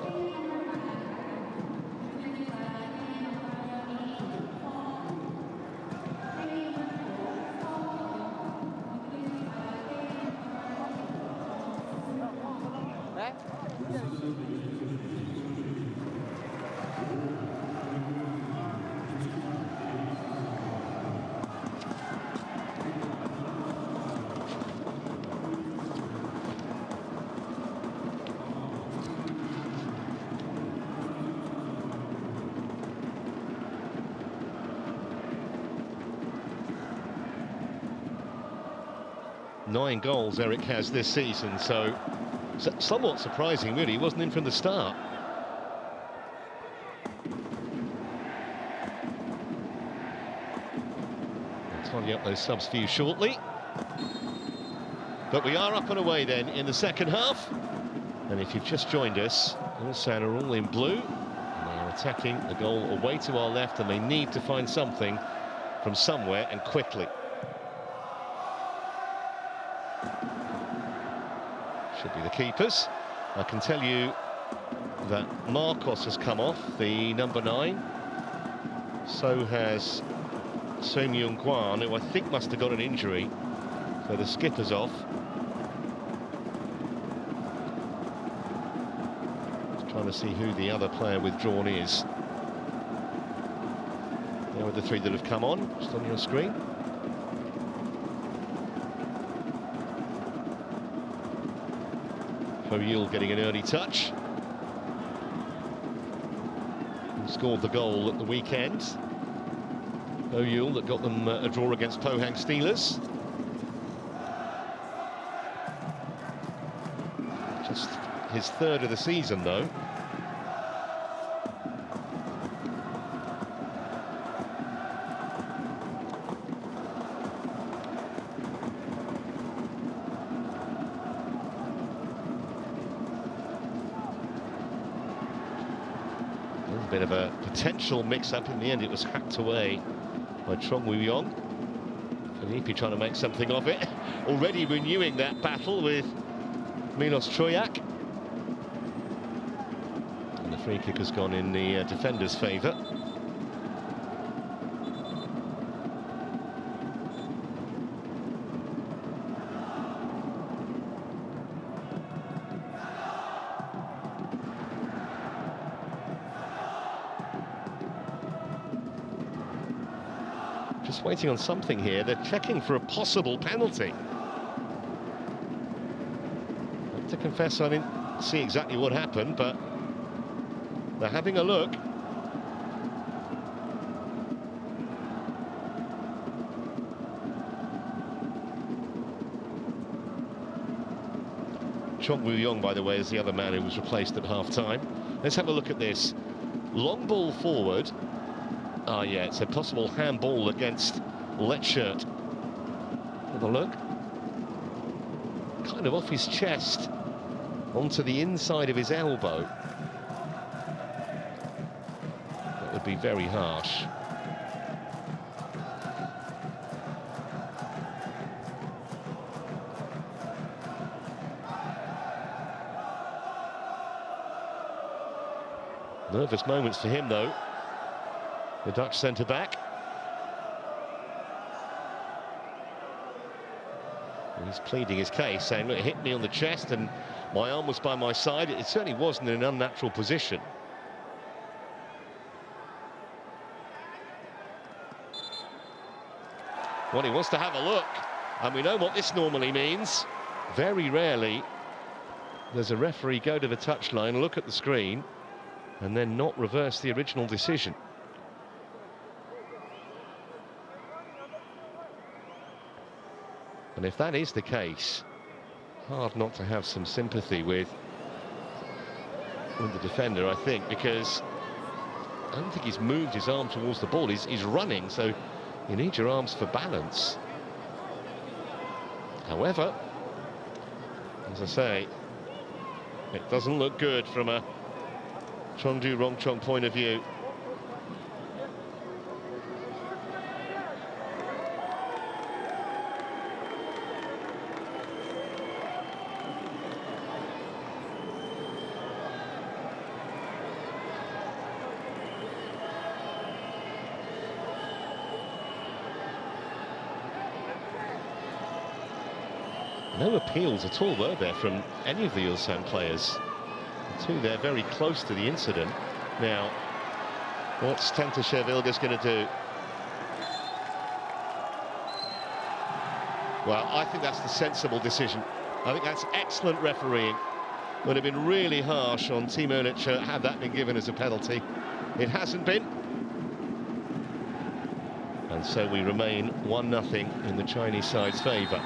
Nine goals Eric has this season, so somewhat surprising, really. He wasn't in from the start. I'll tidy up those subs for you shortly. But we are up and away then in the second half. And if you've just joined us, Ulsan are all in blue. And they are attacking the goal away to our left, and they need to find something from somewhere and quickly. Should be the keepers. I can tell you that Marcos has come off, the number 9. So has Seung Young Kwan, who I think must have got an injury. So the skipper's off. Just trying to see who the other player withdrawn is. There are the 3 that have come on, just on your screen. Ho Yul getting an early touch. He scored the goal at the weekend. Ho Yul that got them a draw against Pohang Steelers. Just his 3rd of the season, though. Bit of a potential mix-up. In the end, it was hacked away by Chong Woo-yong. Felipe trying to make something of it. Already renewing that battle with Milos Troyak. And the free kick has gone in the defender's favour. Just waiting on something here. They're checking for a possible penalty. I have to confess I didn't see exactly what happened, but they're having a look. Chong Woo-yong, by the way, is the other man who was replaced at half-time. Let's have a look at this. Long ball forward. Ah, yeah, it's a possible handball against Letshirt. Have a look. Kind of off his chest onto the inside of his elbow. That would be very harsh. Nervous moments for him, though, the Dutch centre-back. He's pleading his case, saying, look, it hit me on the chest and my arm was by my side. It certainly wasn't in an unnatural position. Well, he wants to have a look, and we know what this normally means. Very rarely does a referee go to the touchline, look at the screen, and then not reverse the original decision. And if that is the case, hard not to have some sympathy with the defender, I think, because I don't think he's moved his arm towards the ball. He's running, so you need your arms for balance. However, as I say, it doesn't look good from a Chengdu Rongcheng point of view. No appeals at all, were there, from any of the Ulsan players? The two there very close to the incident. Now, what's Tantashev Ilga's going to do? Well, I think that's the sensible decision. I think that's excellent refereeing. Would have been really harsh on Timo Licha had that been given as a penalty. It hasn't been. And so we remain 1-0 in the Chinese side's favour.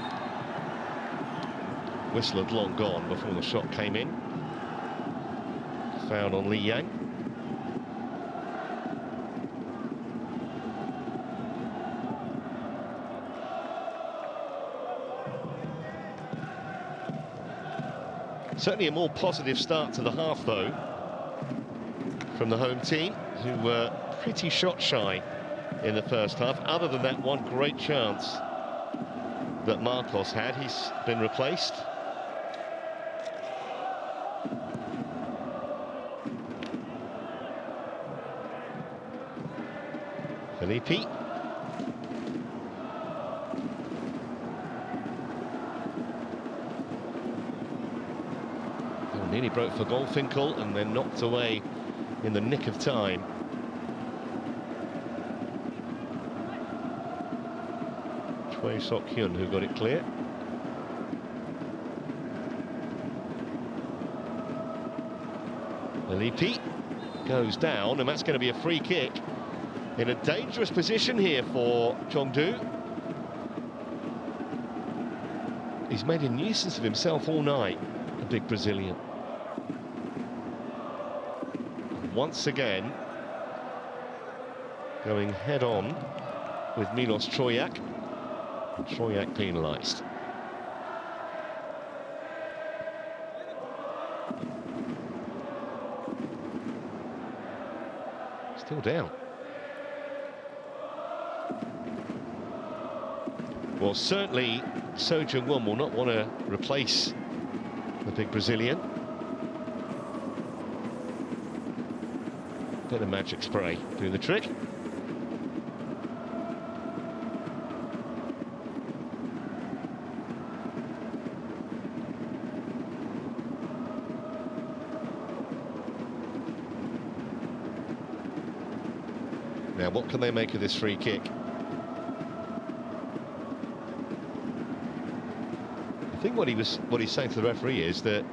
Whistle had long gone before the shot came in. Foul on Li Yang. Certainly a more positive start to the half, though, from the home team, who were pretty shot shy in the first half. Other than that one great chance that Marcos had, he's been replaced. Felipe. Oh, nearly broke for Goldfinkel and then knocked away in the nick of time. Choi Sok-hyun who got it clear. Felipe goes down, and that's going to be a free kick. In a dangerous position here for Chengdu. He's made a nuisance of himself all night, the big Brazilian. Once again, going head-on with Milos Troyak. And Troyak penalised. Still down. Well, certainly So Jung-won will not want to replace the big Brazilian. Bit of magic spray doing the trick. Now, what can they make of this free kick? I think what he's saying to the referee is that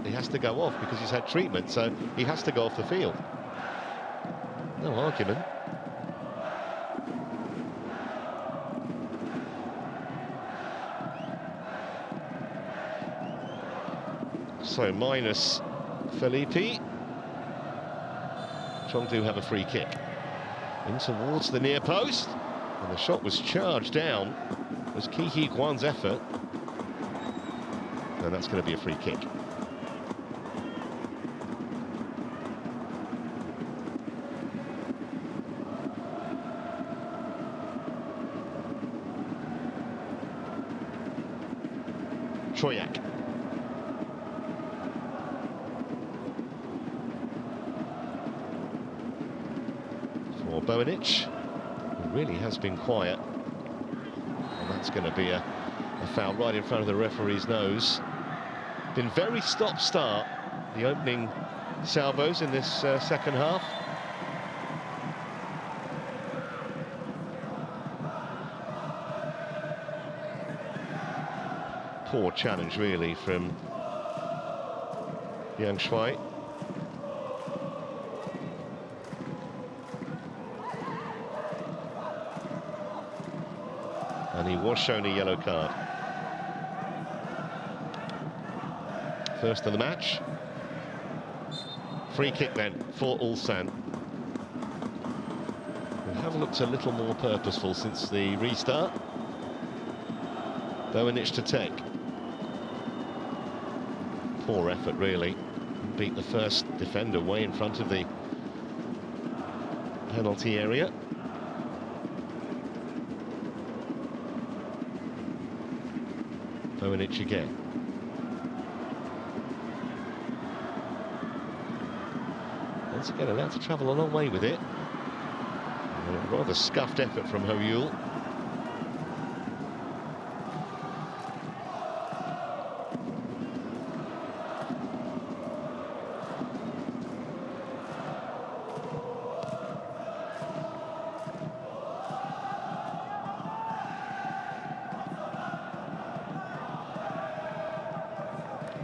he has to go off because he's had treatment, so he has to go off the field. No argument. So minus Felipe. Chengdu have a free kick. In towards the near post. And the shot was charged down. It was Ki Hee-kwan's effort. And that's going to be a free kick. Troyak. For Bojanic, who really has been quiet. And that's going to be a foul right in front of the referee's nose. Been very stop-start, the opening salvos in this second half. Poor challenge, really, from Yang Shuai. And he was shown a yellow card. First of the match. Free kick then for Ulsan. They have looked a little more purposeful since the restart. Bojanic to take. Poor effort, really. Beat the first defender way in front of the penalty area. Bojanic again. Once again, allowed to travel a long way with it. A rather scuffed effort from Ho-Yul.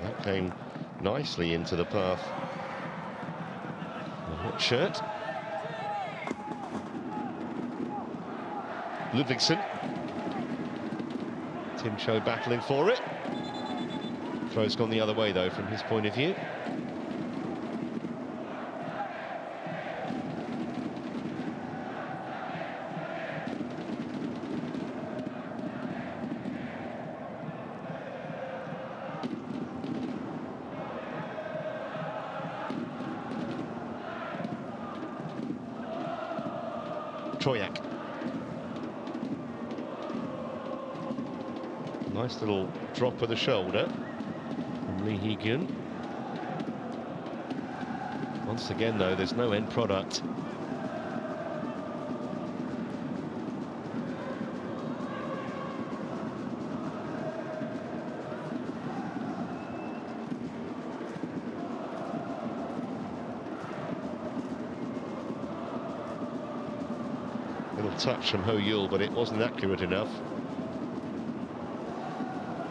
That came nicely into the path. The hot shirt. Ludvigsen. Tim Cho battling for it. Throw's gone the other way, though, from his point of view. Troyak. Nice little drop of the shoulder from Lee Hee-gyun. Once again, though, there's no end product. Little touch from Ho-Yul, but it wasn't accurate enough.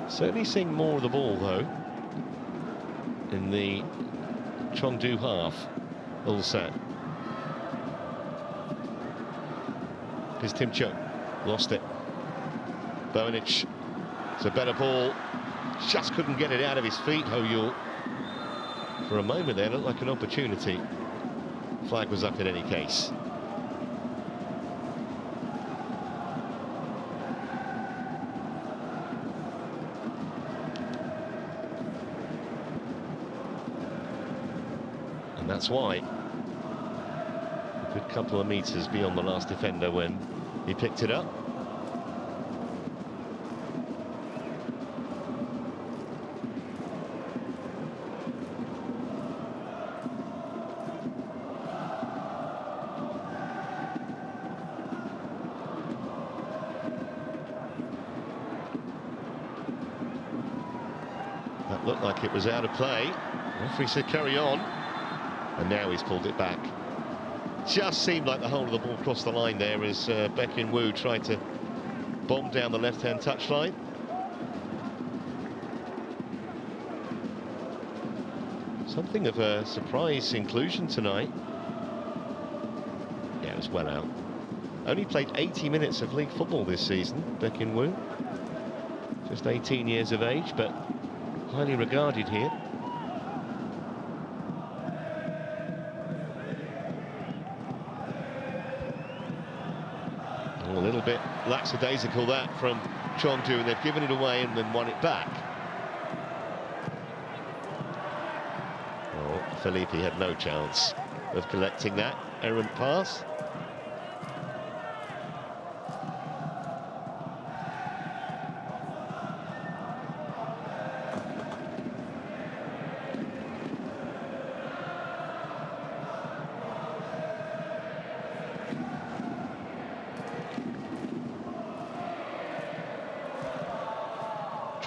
Certainly seeing more of the ball, though, in the Chengdu half. Ulsan. Here's Tim Cho. Lost it. Bojanic. It's a better ball. Just couldn't get it out of his feet, Ho-Yul. For a moment there, looked like an opportunity. Flag was up in any case. And that's why. A good couple of meters beyond the last defender when he picked it up. That looked like it was out of play. The referee said carry on. And now he's pulled it back. Just seemed like the whole of the ball crossed the line there as Baek In-woo tried to bomb down the left-hand touchline. Something of a surprise inclusion tonight. Yeah, it was well out. Only played 80 minutes of league football this season, Baek In-woo. Just 18 years of age, but highly regarded here. A little bit lackadaisical that from Chengdu, and they've given it away and then won it back. Well, Felipe had no chance of collecting that errant pass.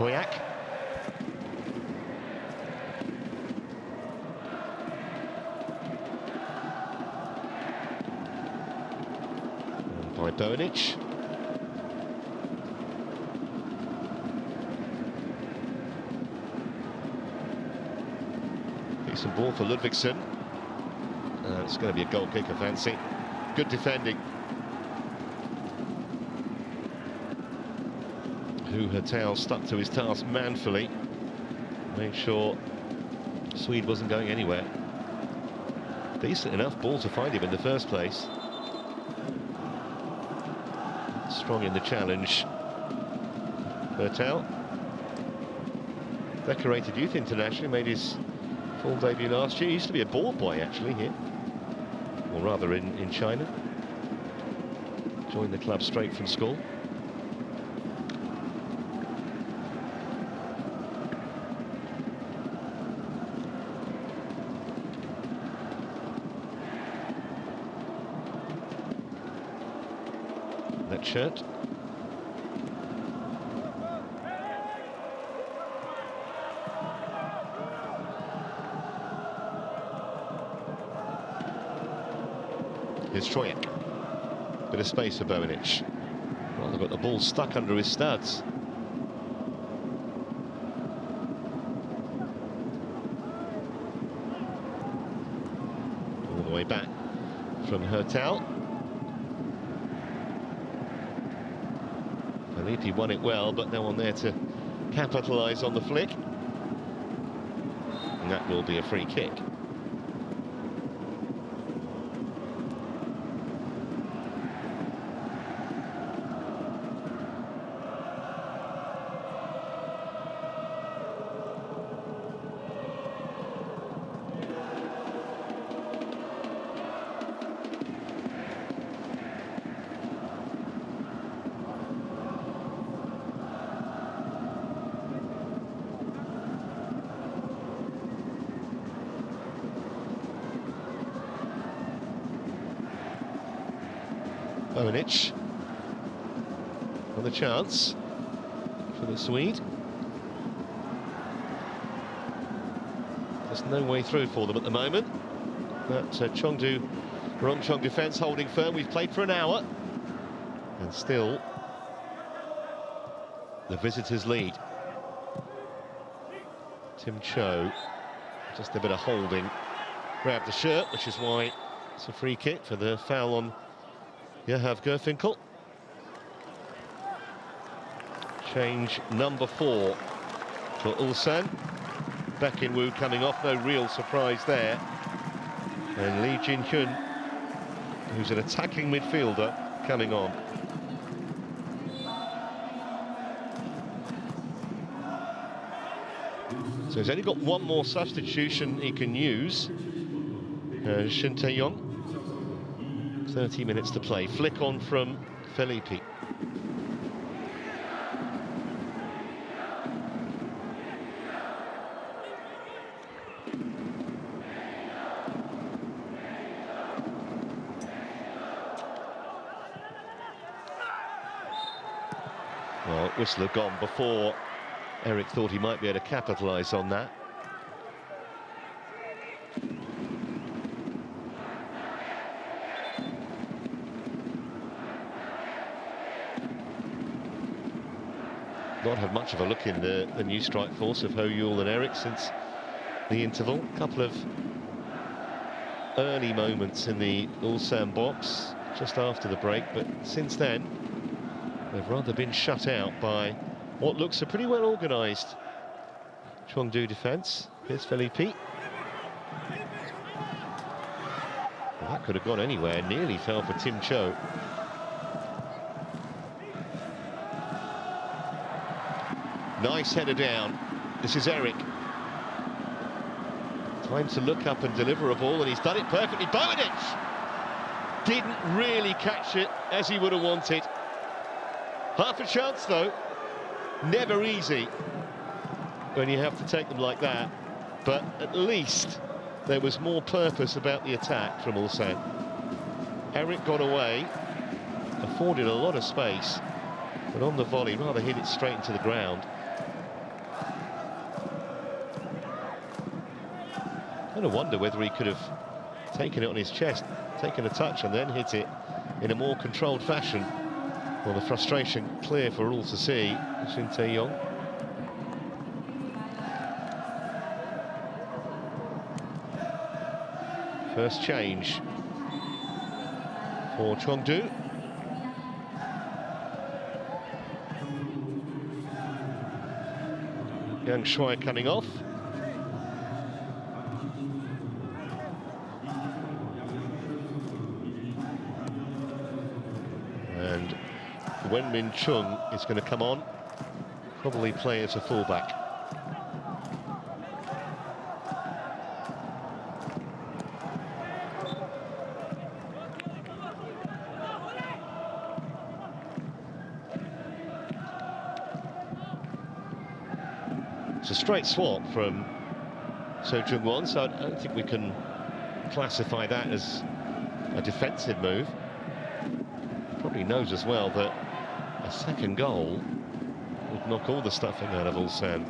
Troyak. By Bonic. Decent ball for Ludvigsson. It's going to be a goal kick, I fancy. Good defending. Hu Hertel stuck to his task manfully. Made sure Swede wasn't going anywhere. Decent enough ball to find him in the first place. Strong in the challenge. Hertel. Decorated youth international, made his full debut last year. He used to be a ball boy actually here, or rather in China. Joined the club straight from school. That shirt. Here's Troyak. Bit of space for Bonic. Well, they've got the ball stuck under his studs. All the way back from Hertel. Felipe won it well, but no one there to capitalise on the flick. And that will be a free kick. Bonic on the chance for the Swede. There's no way through for them at the moment. That Chengdu Rongcheng defence holding firm. We've played for an hour and still the visitors lead. Tim Cho, just a bit of holding, grabbed the shirt, which is why it's a free kick for the foul on Yahav Gerfinkel. Change number 4 for Ulsan. Baek In Woo coming off, no real surprise there. And Lee Jin Hyun, who's an attacking midfielder, coming on. So he's only got one more substitution he can use. Shin Tae-yong. 30 minutes to play. Flick on from Felipe. Well, Whistler gone before Eric thought he might be able to capitalise on that. Not had much of a look in the new strike force of Ho Yul and Eric since the interval. A couple of early moments in the Ulsan box just after the break, but since then they've rather been shut out by what looks a pretty well organised Chengdu defence. Here's Felipe. Well, that could have gone anywhere, nearly fell for Tim Cho. Nice header down. This is Eric. Time to look up and deliver a ball, and he's done it perfectly. Bonic didn't really catch it as he would have wanted. Half a chance, though. Never easy when you have to take them like that. But at least there was more purpose about the attack from Ulsan. Eric got away, afforded a lot of space, but on the volley, rather hit it straight into the ground. kind of wonder whether he could have taken it on his chest, taken a touch and then hit it in a more controlled fashion. Well, the frustration clear for all to see. Shin Tae-yong. First change for Chengdu. Yang Shui cutting off. And Wen Min Chung is going to come on, probably play as a fullback. It's a straight swap from So Jung-won, so I don't think we can classify that as a defensive move. Probably knows as well that a second goal would knock all the stuffing out of Ulsan,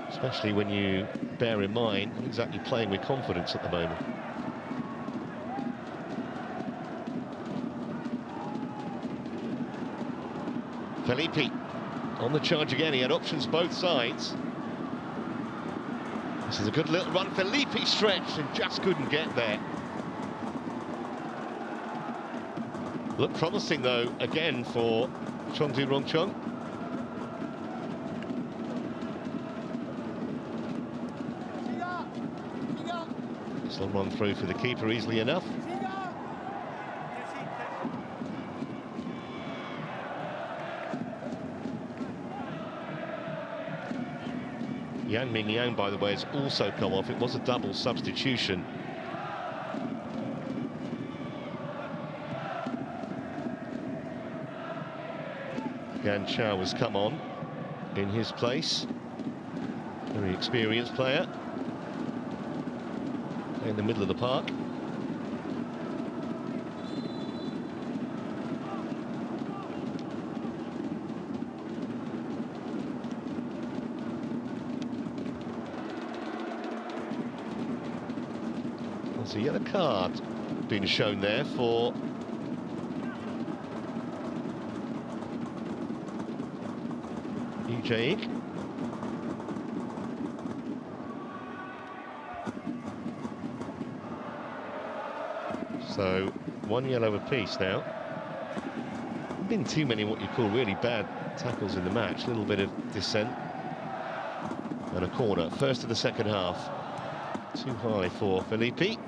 especially when you bear in mind not exactly playing with confidence at the moment. Felipe on the charge again. He had options both sides. This is a good little run. Felipe stretched and just couldn't get there. Looked promising though again for Chengdu Rongcheng. This will run through for the keeper easily enough. Yang Mingyang, by the way, has also come off. It was a double substitution. Gan Chao has come on in his place. Very experienced player. In the middle of the park. There's a yellow card being shown there for Lee Jae-ik. So one yellow apiece now. Been too many what you call really bad tackles in the match. A little bit of dissent and a corner. First of the second half. Too high for Felipe.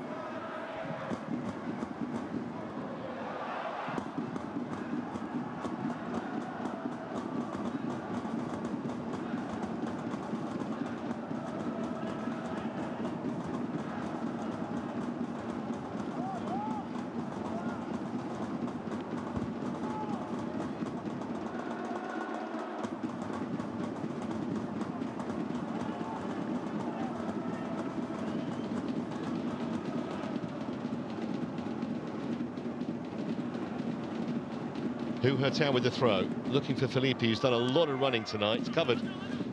Hu Hertao with the throw, looking for Felipe, who's done a lot of running tonight. He's covered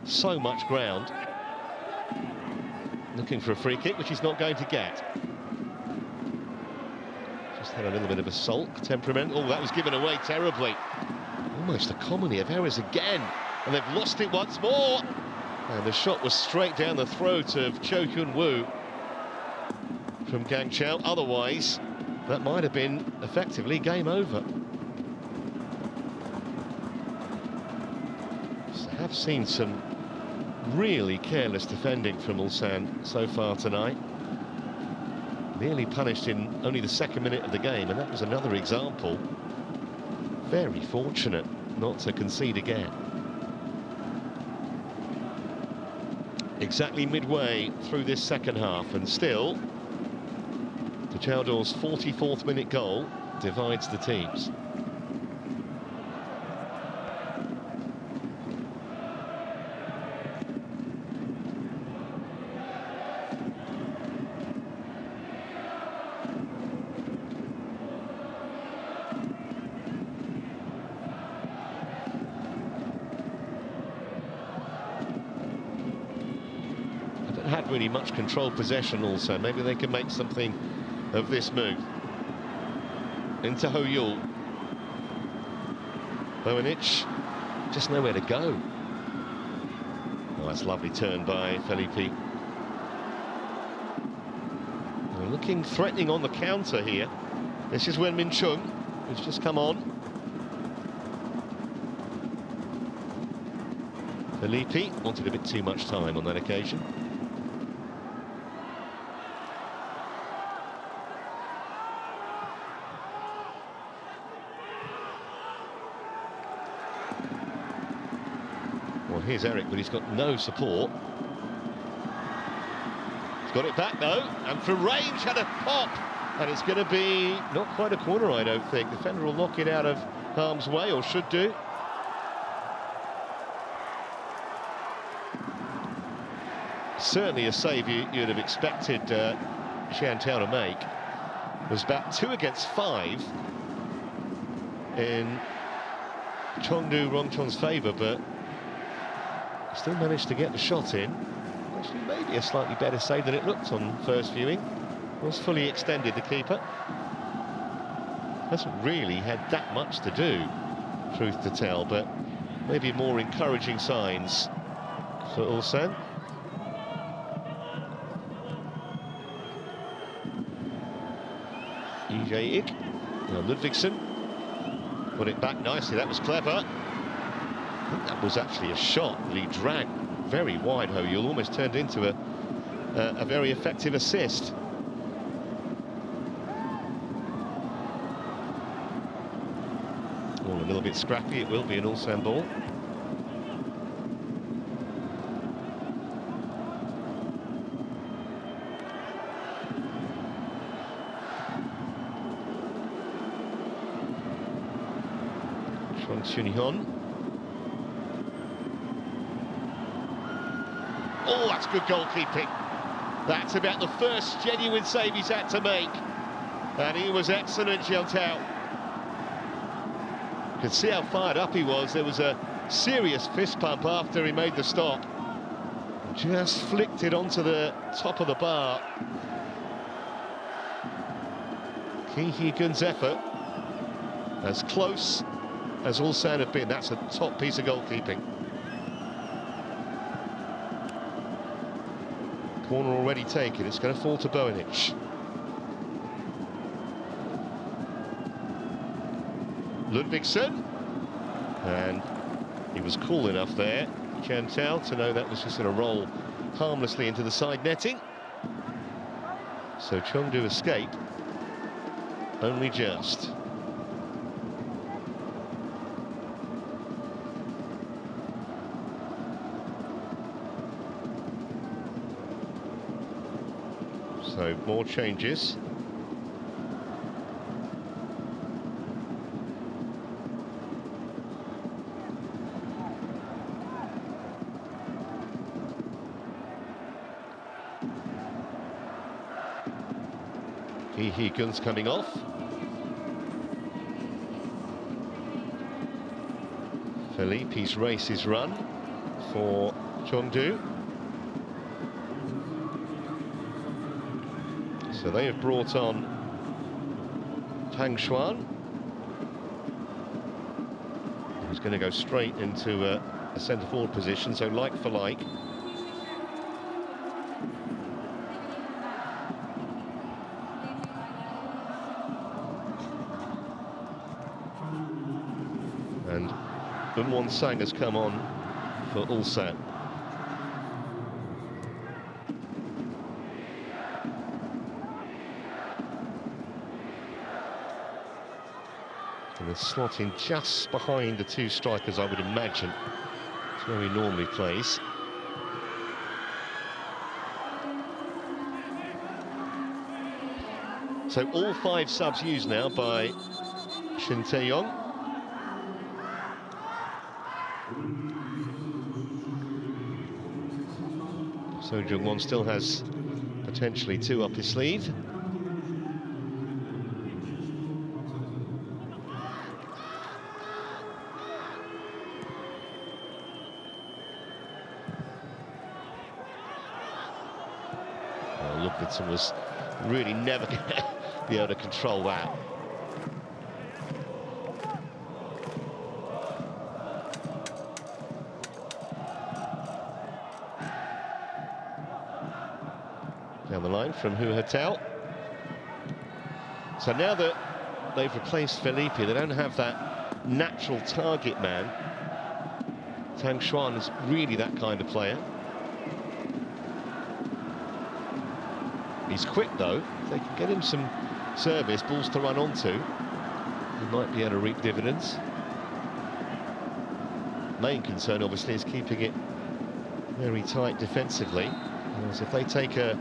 so much ground. Looking for a free kick, which he's not going to get. Just had a little bit of a sulk, temperament. Oh, that was given away terribly. Almost a comedy of errors again. And they've lost it once more. And the shot was straight down the throat of Cho Hyun-woo from Gang Chao. Otherwise, that might have been effectively game over. I've seen some really careless defending from Ulsan so far tonight. Nearly punished in only the second minute of the game, and that was another example. Very fortunate not to concede again. Exactly midway through this second half, and still the Chowdor's 44th minute goal divides the teams. really much controlled possession also. Maybe they can make something of this move. Into Hoyul. Bojanic, just nowhere to go. Oh, that's a lovely turn by Felipe. They're looking threatening on the counter here. This is Wen Min Chung, who's just come on. Felipe wanted a bit too much time on that occasion. Well, here's Eric, but he's got no support. He's got it back, though, and from range had a pop. And it's going to be not quite a corner, I don't think. The defender will knock it out of harm's way, or should do. Certainly a save you'd have expected Xiantao to make. It was about 2 against 5 in Chengdu Rongcheng's favour, but still managed to get the shot in. Actually, maybe a slightly better save than it looked on first viewing. Was fully extended, the keeper. Hasn't really had that much to do, truth to tell, but maybe more encouraging signs for Ulsan. Ijayik. Now Ludvigsson put it back nicely. That was clever. I think that was actually a shot that he dragged very wide. Hoyul almost turned into a very effective assist. A little bit scrappy, it will be an Ulsan ball. Chong Chunhyun. Oh, that's good goalkeeping. That's about the first genuine save he's had to make. And he was excellent, Xiantao. Could see how fired up he was. There was a serious fist pump after he made the stop. Just flicked it onto the top of the bar. Ki Hee-gun's effort, as close as Ulsan have been. That's a top piece of goalkeeping. Corner already taken. It's going to fall to Bojanic. Ludvigsson, and he was cool enough there, Xiantao, to know that was just going to roll harmlessly into the side netting. So Chengdu escape, only just. So more changes. Ki Hee-gun's coming off. Felipe's race is run for Chengdu. So they have brought on Tang Xuan, who's going to go straight into a centre-forward position, so like for like. And Eunwon Sang has come on for Ulsan. And they're slotting just behind the two strikers, I would imagine. It's where he normally plays. So all 5 subs used now by Shin Tae-yong. So Jung-won still has potentially 2 up his sleeve. momentum was really never going to be able to control that. Down the line from Hu Hatel. So now that they've replaced Felipe, they don't have that natural target man. Tang Xuan is really that kind of player. He's quick though. If they can get him some service, balls to run onto, he might be able to reap dividends. Main concern obviously is keeping it very tight defensively. Whereas if they take a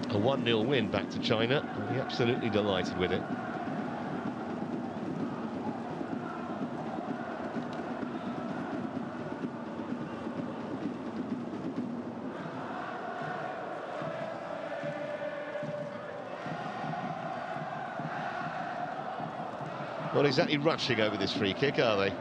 1-0 win back to China, I'll be absolutely delighted with it. Not exactly rushing over this free kick, are they?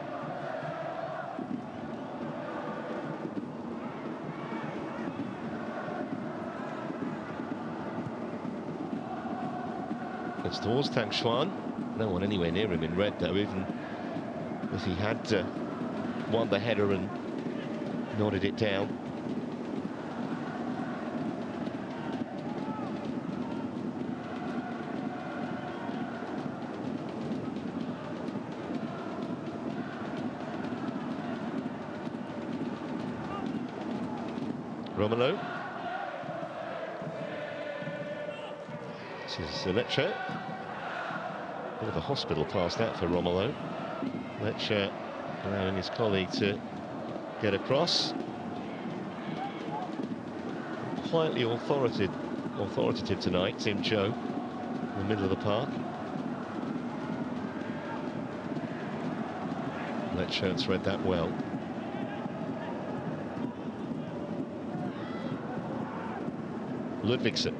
It's towards Tang Xuan. No one anywhere near him in red, though, even if he had won the header and nodded it down. Romelu. This is Lecce. Bit of a hospital pass that for Romelu. Lecce allowing his colleague to get across. Quietly authoritative tonight, Tim Cho, in the middle of the park. Lecce read that well. Ludvigsen.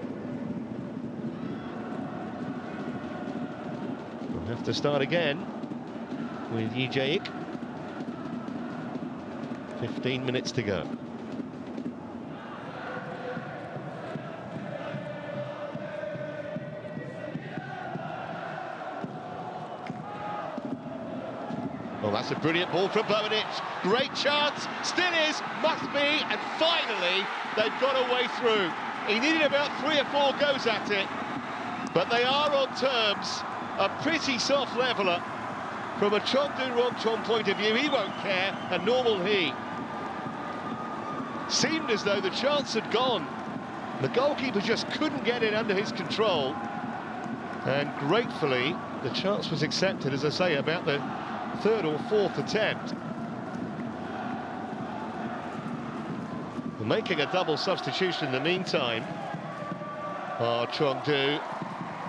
We'll have to start again with Yi Jae-ik. 15 minutes to go. Well, that's a brilliant ball from Boenic. Great chance, still is, must be, and finally they've got a way through. He needed about 3 or 4 goes at it, but they are on terms. A pretty soft leveller. From a Chengdu Rongcheng point of view, he won't care, a normal he. Seemed as though the chance had gone. The goalkeeper just couldn't get it under his control. And gratefully, the chance was accepted, as I say, about the 3rd or 4th attempt. Making a double substitution in the meantime are Chengdu,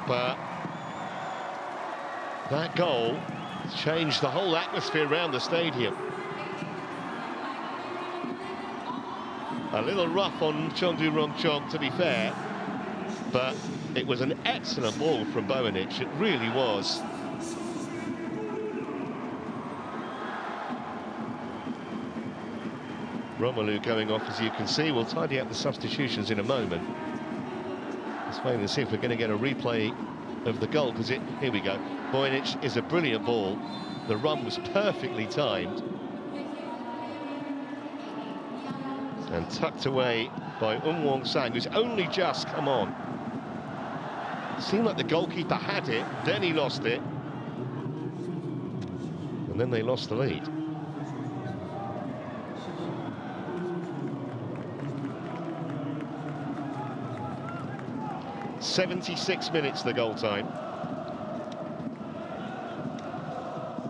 but that goal changed the whole atmosphere around the stadium. A little rough on Chengdu Rongcheng, to be fair, but it was an excellent ball from Boenic, it really was. Romelu going off, as you can see. We'll tidy up the substitutions in a moment. Let's wait and see if we're going to get a replay of the goal, because here we go. Boenic is a brilliant ball. The run was perfectly timed. And tucked away by Wong Sang, who's only just come on. Seemed like the goalkeeper had it, then he lost it. And then they lost the lead. 76 minutes the goal time.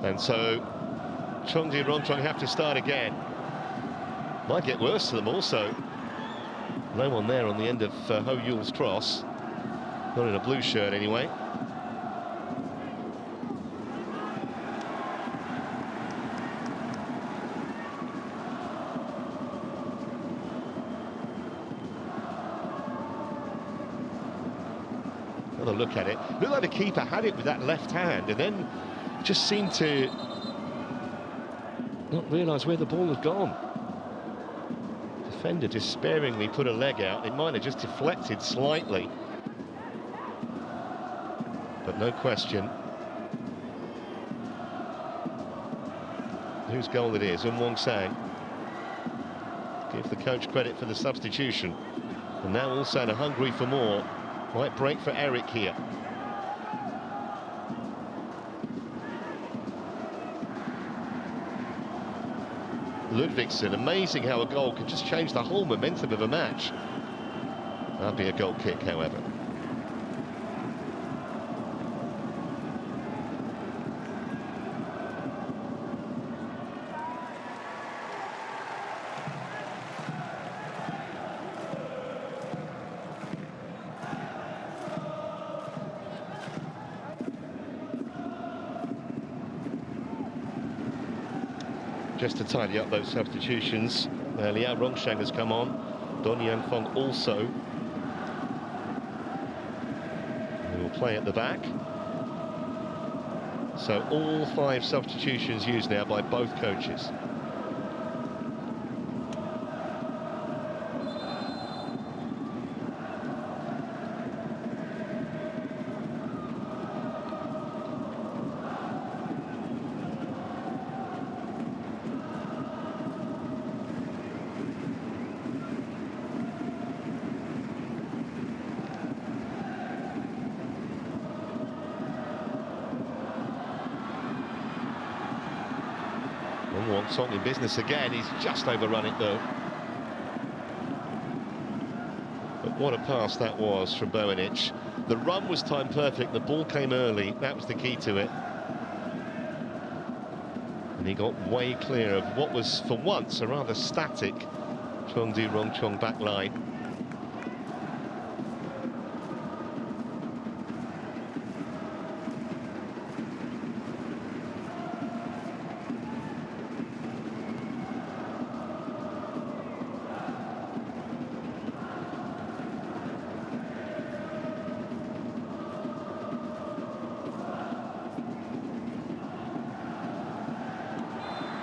And so Chengdu Rongcheng have to start again. Might get worse to them also. No one there on the end of Ho Yul's cross. Not in a blue shirt anyway. Another look at it. Looked like the keeper had it with that left hand and then just seemed to not realise where the ball had gone. Defender despairingly put a leg out. It might have just deflected slightly, but no question whose goal it is. Ulsan. Give the coach credit for the substitution. And now Ulsan are hungry for more. Might break for Eric here. Ludvigsen, amazing how a goal can just change the whole momentum of a match. That'll be a goal kick, however. Just to tidy up those substitutions, Chengdu Rongcheng has come on, Don Yanfeng also. He will play at the back. So all 5 substitutions used now by both coaches. Rongcheng in business again. He's just overrun it though. But what a pass that was from Bojanic. The run was timed perfect, the ball came early, that was the key to it. And he got way clear of what was, for once, a rather static Chengdu Rongcheng back line.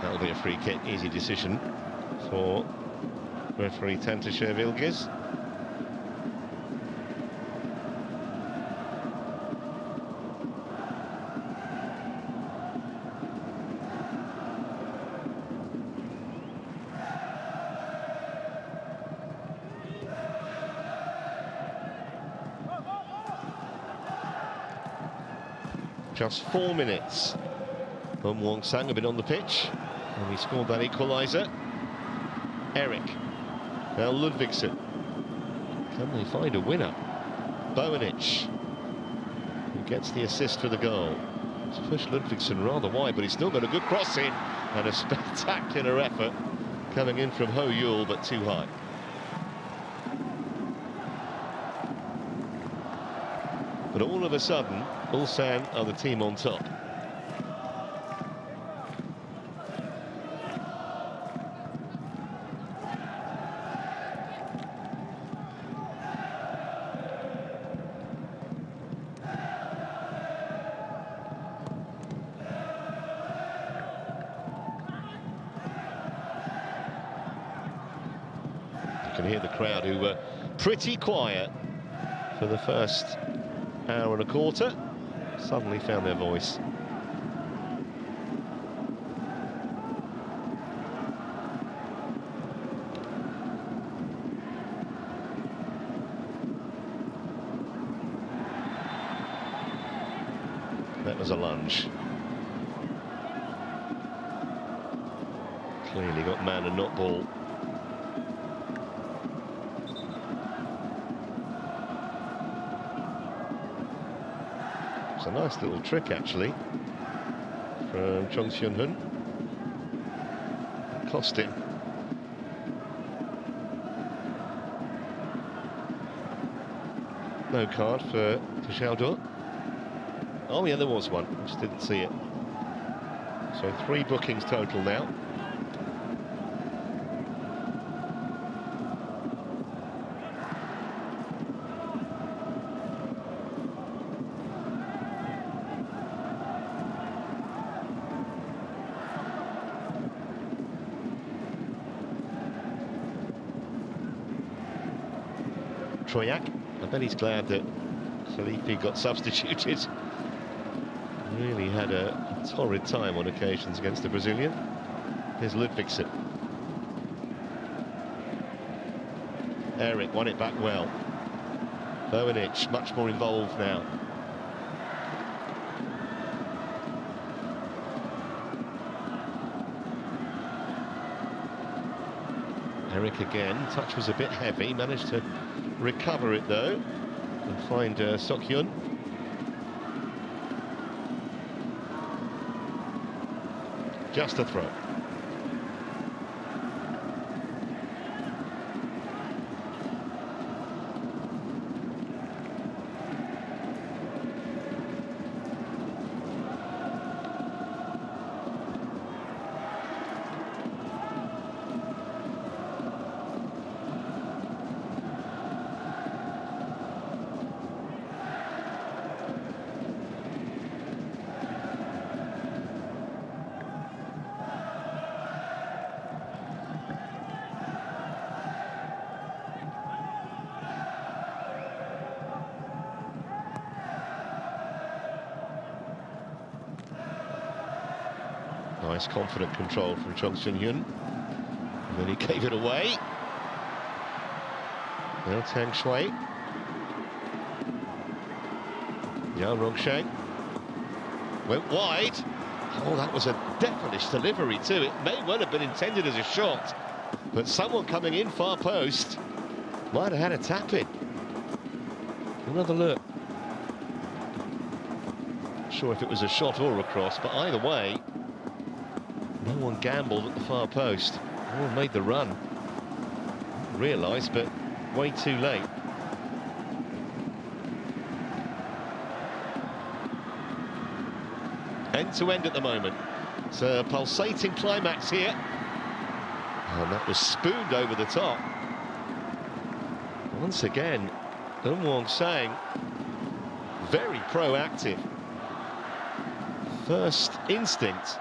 That'll be a free kick, easy decision for referee Tantasher Vilgiz. Just 4 minutes. Ulsan have been on the pitch, and he scored that equalizer. Eric. Now Ludvigsen. Can they find a winner? Bojanic, who gets the assist for the goal. It's pushed Ludvigsen rather wide, but he's still got a good cross in, and a spectacular effort coming in from Ho Yul, but too high. But all of a sudden, Ulsan are the team on top. You can hear the crowd, who were pretty quiet for the first hour and a quarter, suddenly found their voice. That was a lunge. Clearly got man and not ball. It's a nice little trick, actually, from Chong Seon-hun. Cost him. No card for Xiaoduo. Oh yeah, there was one, I just didn't see it. So 3 bookings total now. Troyak. I bet he's glad that Felipe got substituted. Really had a torrid time on occasions against the Brazilian. Here's Ludvigsen. Eric won it back well. Boenic much more involved now. Eric again, touch was a bit heavy, managed to recover it though and find Sok-hyun. Just a throw. Nice confident control from Chong Sun-hyun. And then he gave it away. Now Tang Shui. Chengdu Rongcheng. Went wide. Oh, that was a devilish delivery too. It may well have been intended as a shot, but someone coming in far post might have had a tap in. Another look. Not sure if it was a shot or a cross, but either way, no one gambled at the far post. No one made the run. Realised, but way too late. End to end at the moment. It's a pulsating climax here. And that was spooned over the top. Once again, Wong-sang very proactive. First instinct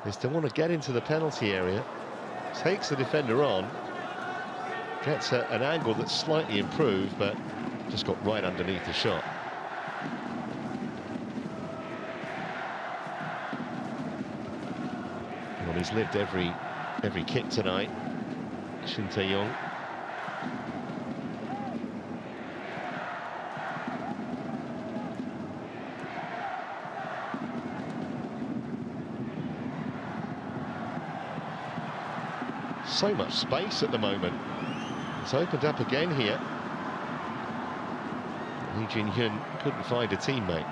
is to want to get into the penalty area, takes the defender on, gets an angle that's slightly improved, but just got right underneath the shot. Well, he's lived every kick tonight, Shin Tae-yong. So much space at the moment. It's opened up again here. Lee Jin-hyun couldn't find a teammate.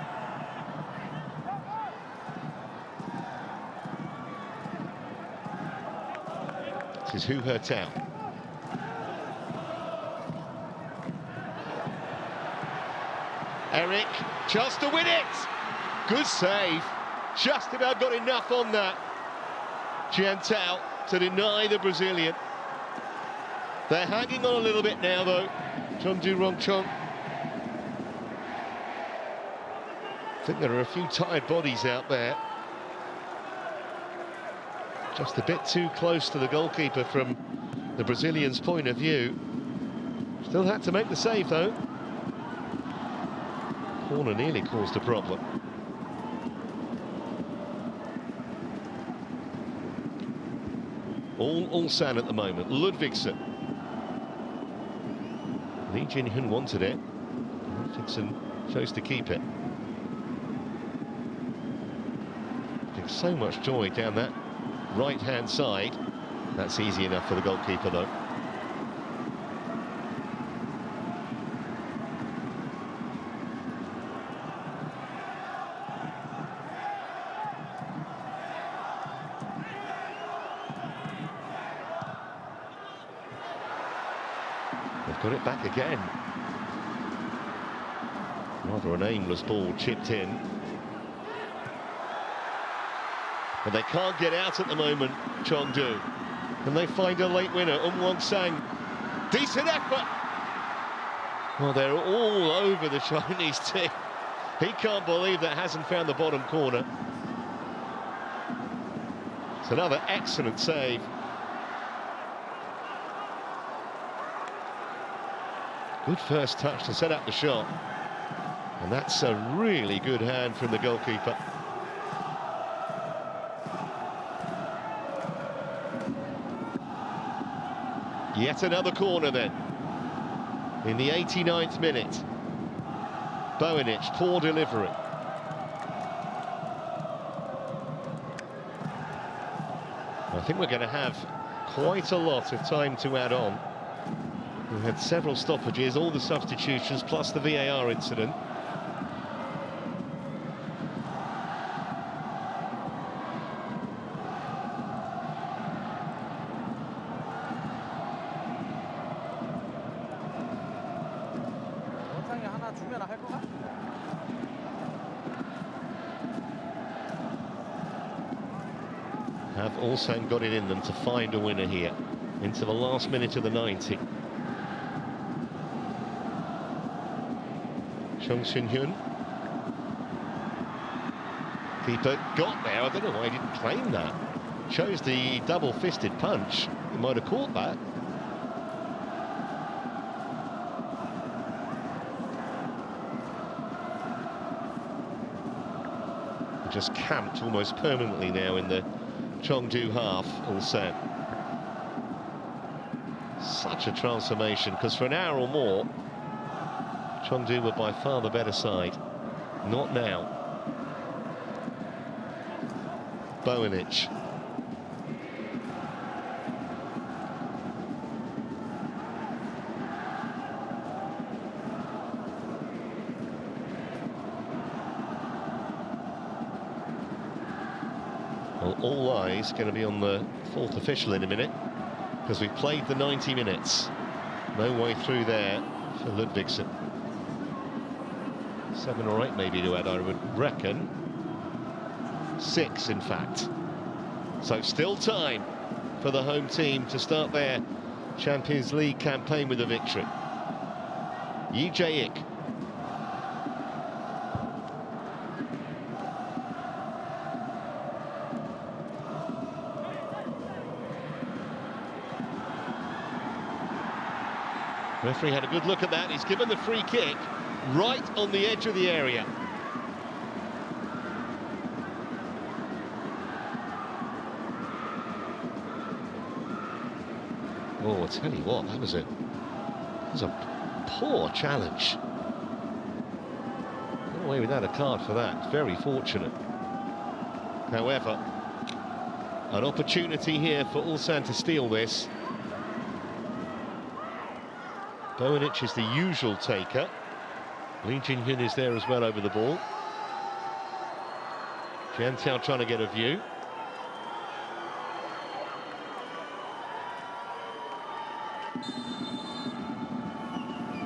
This is Hu He-tao. Eric, chance to win it! Good save. Just about got enough on that. Jian-tao to deny the Brazilian. They're hanging on a little bit now, though. Chengdu Rongcheng. I think there are a few tired bodies out there. Just a bit too close to the goalkeeper from the Brazilian's point of view. Still had to make the save, though. Corner nearly caused a problem. All Ulsan at the moment. Ludvigsen. Lee Jin-hyun wanted it. Ludvigsen chose to keep it. There's so much joy down that right-hand side. That's easy enough for the goalkeeper, though. They've got it back again. Rather an aimless ball chipped in. But they can't get out at the moment, Chengdu. And they find a late winner, Wong-sang. Decent effort! Well, they're all over the Chinese team. He can't believe that hasn't found the bottom corner. It's another excellent save. Good first touch to set up the shot. And that's a really good hand from the goalkeeper. Yet another corner then. In the 89th minute. Bojanic, poor delivery. I think we're going to have quite a lot of time to add on. We've had several stoppages, all the substitutions, plus the VAR incident. Have Ulsan got it in them to find a winner here into the last minute of the 90? Chung Shin-hyun. Keeper got there. I don't know why he didn't claim that. Chose the double-fisted punch. He might have caught that. Just camped almost permanently now in the Chengdu half, Ulsan. Such a transformation, because for an hour or more, Chengdu were by far the better side. Not now. Bojanic. Well, all eyes going to be on the fourth official in a minute, because we've played the 90 minutes. No way through there for Ludvigsen. 7 or 8 maybe to add, I would reckon. 6, in fact. So still time for the home team to start their Champions League campaign with a victory. Lee Jae-ik. Referee had a good look at that. He's given the free kick right on the edge of the area. Oh, I tell you what, that was a poor challenge. Got away without a card for that. Very fortunate. However, an opportunity here for Ulsan to steal this. Bojanic is the usual taker. Lee Jin-hyun is there as well over the ball. Jian Tiao trying to get a view.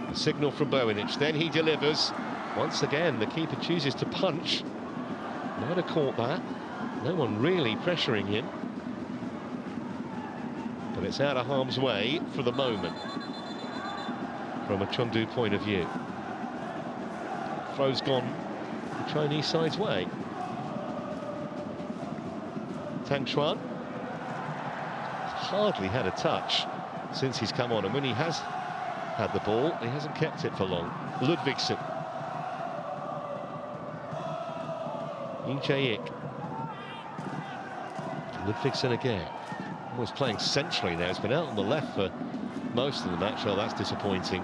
A signal from Bojanic, then he delivers. Once again, the keeper chooses to punch. Might have caught that. No one really pressuring him. But it's out of harm's way for the moment, from a Chengdu point of view. Throw's gone the Chinese side's way. Tang Chuan hardly had a touch since he's come on, and when he has had the ball, he hasn't kept it for long. Ludvigsen. Lee Jae-ik. Ludvigsen again. Almost playing centrally now. He's been out on the left for most of the match. Well, that's disappointing.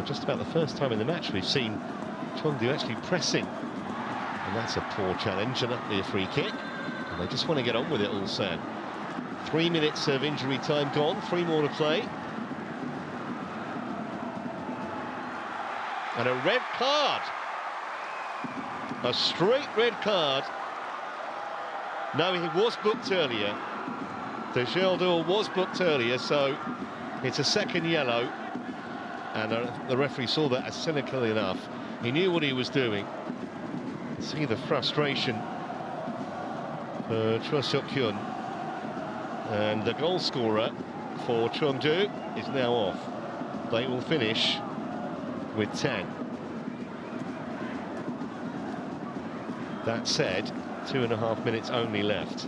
Just about the first time in the match we've seen Chengdu actually pressing, and that's a poor challenge, and that'll be a free kick, and they just want to get on with it. Ulsan. 3 minutes of injury time gone, 3 more to play, and a red card A straight red card. No, he was booked earlier. Chengdu was booked earlier, so it's a second yellow. And the referee saw that as cynical enough. He knew what he was doing. See the frustration for Choi Seok-hyun. And the goal scorer for Chengdu is now off. They will finish with 10. That said, 2.5 minutes only left.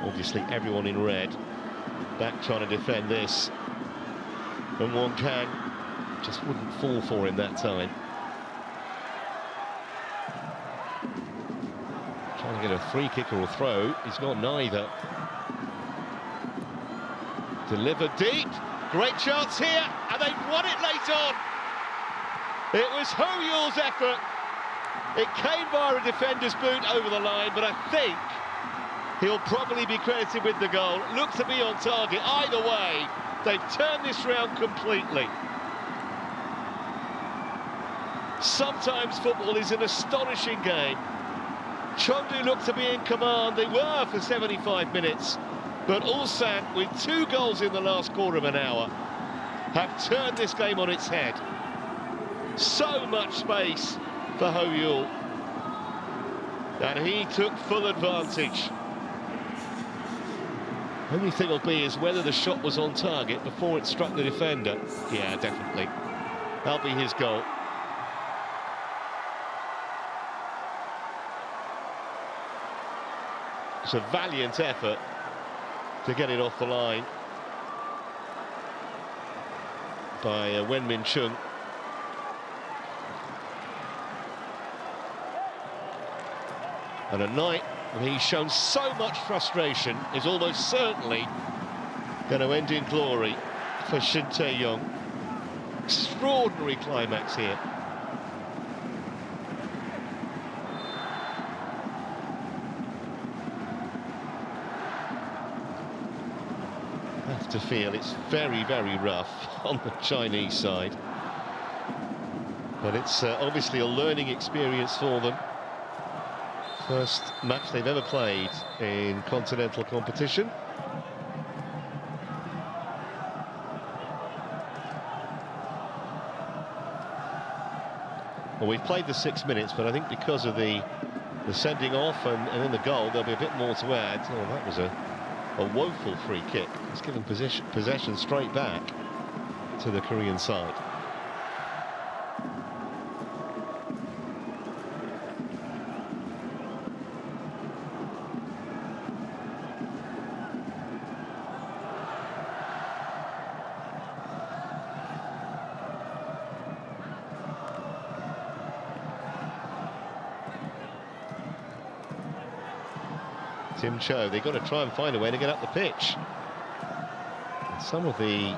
Obviously everyone in red back trying to defend this, and Rongcheng just wouldn't fall for him that time. Trying to get a free kick or a throw. He's got neither. Delivered deep. Great chance here, and they've won it late on. It was Ho Yul's effort. It came via a defender's boot over the line, but I think he'll probably be credited with the goal. Looks to be on target. Either way, they've turned this round completely. Sometimes football is an astonishing game. Chengdu looked to be in command. They were for 75 minutes. But Ulsan, with 2 goals in the last quarter of an hour, have turned this game on its head. So much space for Ho Yul. And he took full advantage. Only thing will be is whether the shot was on target before it struck the defender. Yeah, definitely. That'll be his goal. It's a valiant effort to get it off the line by Wen Min Chung. And a night when he's shown so much frustration is almost certainly going to end in glory for Shin Tae-yong. Extraordinary climax here. I have to feel it's very, very rough on the Chinese side. But it's obviously a learning experience for them. First match they've ever played in continental competition. Well, we've played the 6 minutes, but I think because of the sending off and then the goal, there'll be a bit more to add. Oh, that was a woeful free kick. It's given possession straight back to the Korean side. Tim Cho, they've got to try and find a way to get up the pitch. And some of the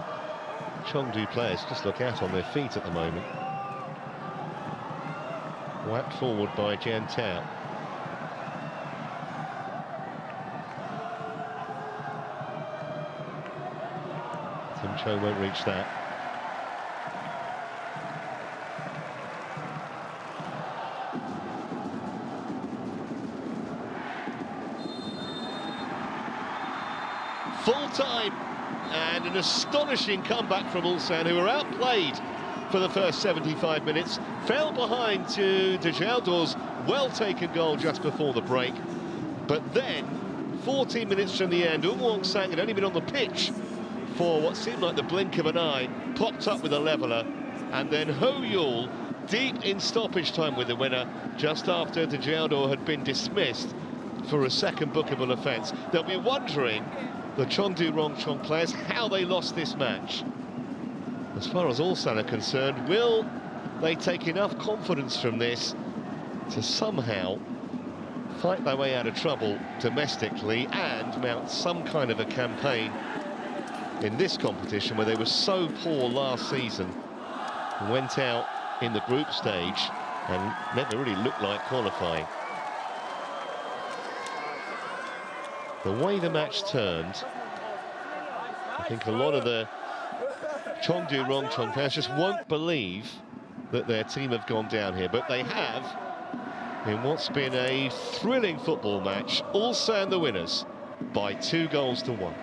Chengdu players just look out on their feet at the moment. Whacked forward by Jian Tao. Tim Cho won't reach that. Full time, and an astonishing comeback from Ulsan, who were outplayed for the first 75 minutes, fell behind to Chengdu's well-taken goal just before the break. But then, 14 minutes from the end, Wong-sang had only been on the pitch for what seemed like the blink of an eye, popped up with a leveller, and then Ho Yul, deep in stoppage time with the winner, just after Chengdu had been dismissed for a second bookable offence. They'll be wondering, the Chengdu Rongcheng players, how they lost this match. As far as Ulsan are concerned, will they take enough confidence from this to somehow fight their way out of trouble domestically and mount some kind of a campaign in this competition where they were so poor last season, went out in the group stage and never really looked like qualifying? the way the match turned, I think a lot of the Chengdu Rongcheng fans just won't believe that their team have gone down here, but they have in what's been a thrilling football match. Ulsan the winners by 2 goals to 1.